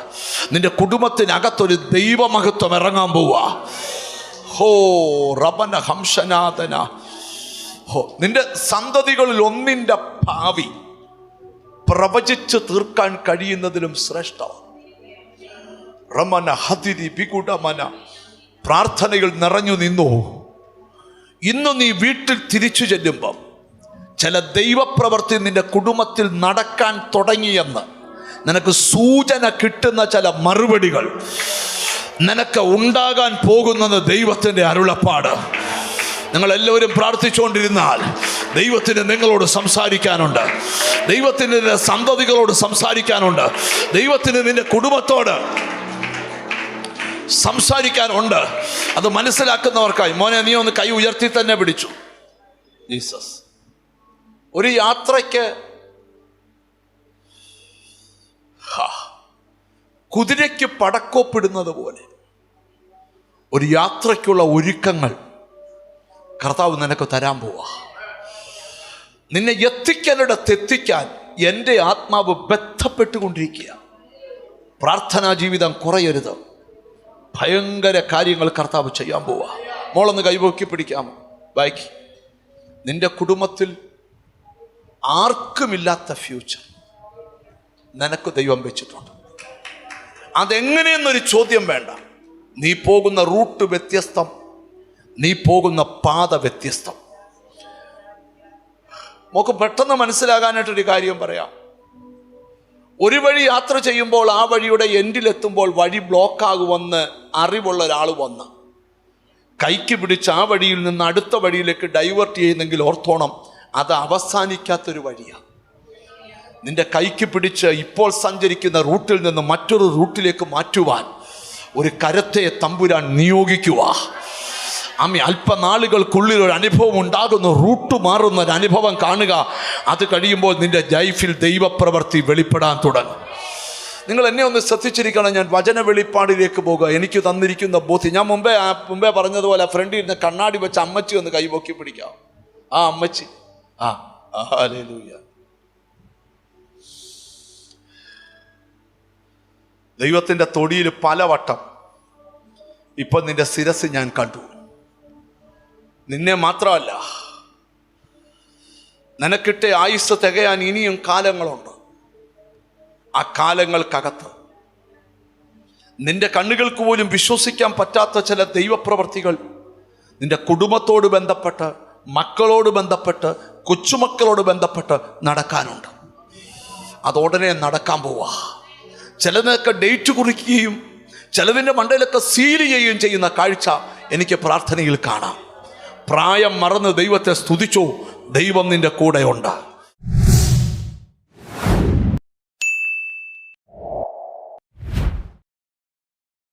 നിന്റെ കുടുംബത്തിനകത്തൊരു ദൈവമഹത്വം ഇറങ്ങാൻ പോവുക. ഹോ റബന ഹംസനാഥന. ഹോ, നിന്റെ സന്തതികളിൽ ഒന്നിൻ്റെ ഭാവി പ്രവചിച്ച് തീർക്കാൻ കഴിയുന്നതിലും ശ്രേഷ്ഠമാണ്. റമന ഹതിരി ബിഗുഡമന. പ്രാർത്ഥനകൾ നിറഞ്ഞു നിന്നു. ഇന്ന് നീ വീട്ടിൽ തിരിച്ചു ചെല്ലുമ്പം ചില ദൈവപ്രവൃത്തി നിന്റെ കുടുംബത്തിൽ നടക്കാൻ തുടങ്ങിയെന്ന് നിനക്ക് സൂചന കിട്ടുന്ന ചില മറുപടികൾ നിനക്ക് ഉണ്ടാകാൻ പോകുന്നത് ദൈവത്തിൻ്റെ അരുളപ്പാട്. നിങ്ങളെല്ലാവരും പ്രാർത്ഥിച്ചുകൊണ്ടിരുന്നാൽ ദൈവത്തിന് നിങ്ങളോട് സംസാരിക്കാനുണ്ട്. ദൈവത്തിന് നിന്റെ സന്തതികളോട് സംസാരിക്കാനുണ്ട്. ദൈവത്തിന് നിന്റെ കുടുംബത്തോട് സംസാരിക്കാനുണ്ട്. അത് മനസ്സിലാക്കുന്നവർക്കായി. മോനെ, നീ ഒന്ന് കൈ ഉയർത്തി തന്നെ പിടിച്ചു. ജീസസ്. ഒരു യാത്രയ്ക്ക് കുതിരയ്ക്ക് പടക്കോപ്പിടുന്നത് പോലെ ഒരു യാത്രയ്ക്കുള്ള ഒരുക്കങ്ങൾ കർത്താവ് നിനക്ക് തരാൻ പോവാ. നിന്നെ എത്തിക്കാനിടത്തെത്തിക്കാൻ എൻ്റെ ആത്മാവ് ബന്ധപ്പെട്ടുകൊണ്ടിരിക്കുക. പ്രാർത്ഥനാ ജീവിതം കുറയരുത്. ഭയങ്കര കാര്യങ്ങൾ കർത്താവ് ചെയ്യാൻ പോവാ. മോളൊന്ന് കൈപൊക്കി പിടിക്കാമോ? ബാക്കി നിന്റെ കുടുംബത്തിൽ ആർക്കുമില്ലാത്ത ഫ്യൂച്ചർ നിനക്ക് ദൈവം വെച്ചിട്ടുണ്ട്. അതെങ്ങനെയെന്നൊരു ചോദ്യം വേണ്ട. നീ പോകുന്ന റൂട്ട് വ്യത്യസ്തം, നീ പോകുന്ന പാത വ്യത്യസ്തം. നമുക്ക് പെട്ടെന്ന് മനസ്സിലാകാനായിട്ടൊരു കാര്യം പറയാം. ഒരു വഴി യാത്ര ചെയ്യുമ്പോൾ ആ വഴിയുടെ എൻഡിലെത്തുമ്പോൾ വഴി ബ്ലോക്കാകുമെന്ന് അറിവുള്ള ഒരാൾ വന്ന് കൈക്ക് പിടിച്ച് ആ വഴിയിൽ നിന്ന് അടുത്ത വഴിയിലേക്ക് ഡൈവേർട്ട് ചെയ്യുന്നെങ്കിൽ ഓർത്തോണം, അത് അവസാനിക്കാത്തൊരു വഴിയാണ്. നിന്റെ കൈക്ക് പിടിച്ച് ഇപ്പോൾ സഞ്ചരിക്കുന്ന റൂട്ടിൽ നിന്ന് മറ്റൊരു റൂട്ടിലേക്ക് മാറ്റുവാൻ ഒരു കരത്തെ തമ്പുരാൻ നിയോഗിക്കുക. അല്പനാളുകൾക്കുള്ളിൽ ഒരു അനുഭവം ഉണ്ടാകുന്നു. റൂട്ട് മാറുന്ന ഒരു അനുഭവം കാണുക. അത് കഴിയുമ്പോൾ നിന്റെ ലൈഫിൽ ദൈവപ്രവൃത്തി വെളിപ്പെടാൻ തുടങ്ങും. നിങ്ങൾ എന്നെ ഒന്ന് ശ്രദ്ധിച്ചിരിക്കണം. ഞാൻ വചന വെളിപ്പാടിലേക്ക് പോകുക. എനിക്ക് തന്നിരിക്കുന്ന ബോധ്യം ഞാൻ മുമ്പേ പറഞ്ഞതുപോലെ ഫ്രണ്ടിൽ ഇരുന്ന് കണ്ണാടി വെച്ച് അമ്മച്ചി ഒന്ന് കൈപൊക്കി പിടിക്കാം. ആ അമ്മച്ചി, ഹല്ലേലൂയ. ദൈവത്തിൻ്റെ തൊടിയിൽ പലവട്ടം ഇപ്പൊ നിന്റെ ശിരസ് ഞാൻ കണ്ടു. നിന്നെ മാത്രമല്ല, നിനക്കിട്ട ആയുസ് തികയാൻ ഇനിയും കാലങ്ങളുണ്ട്. ആ കാലങ്ങൾക്കകത്ത് നിന്റെ കണ്ണുകൾക്ക് പോലും വിശ്വസിക്കാൻ പറ്റാത്ത ചില ദൈവപ്രവർത്തികൾ നിന്റെ കുടുംബത്തോട് ബന്ധപ്പെട്ട്, മക്കളോട് ബന്ധപ്പെട്ട്, കൊച്ചുമക്കളോട് ബന്ധപ്പെട്ട് നടക്കാനുണ്ട്. അതുടനെ നടക്കാൻ പോവാ. ചിലതൊക്കെ ഡേറ്റ് കുറിക്കുകയും ചിലതിൻ്റെ മണ്ടയിലൊക്കെ സീൽ ചെയ്യുകയും ചെയ്യുന്ന കാഴ്ച എനിക്ക് പ്രാർത്ഥനയിൽ കാണാം. പ്രായം മറന്ന് ദൈവത്തെ സ്തുതിച്ചോ, ദൈവം നിന്റെ കൂടെയുണ്ട്.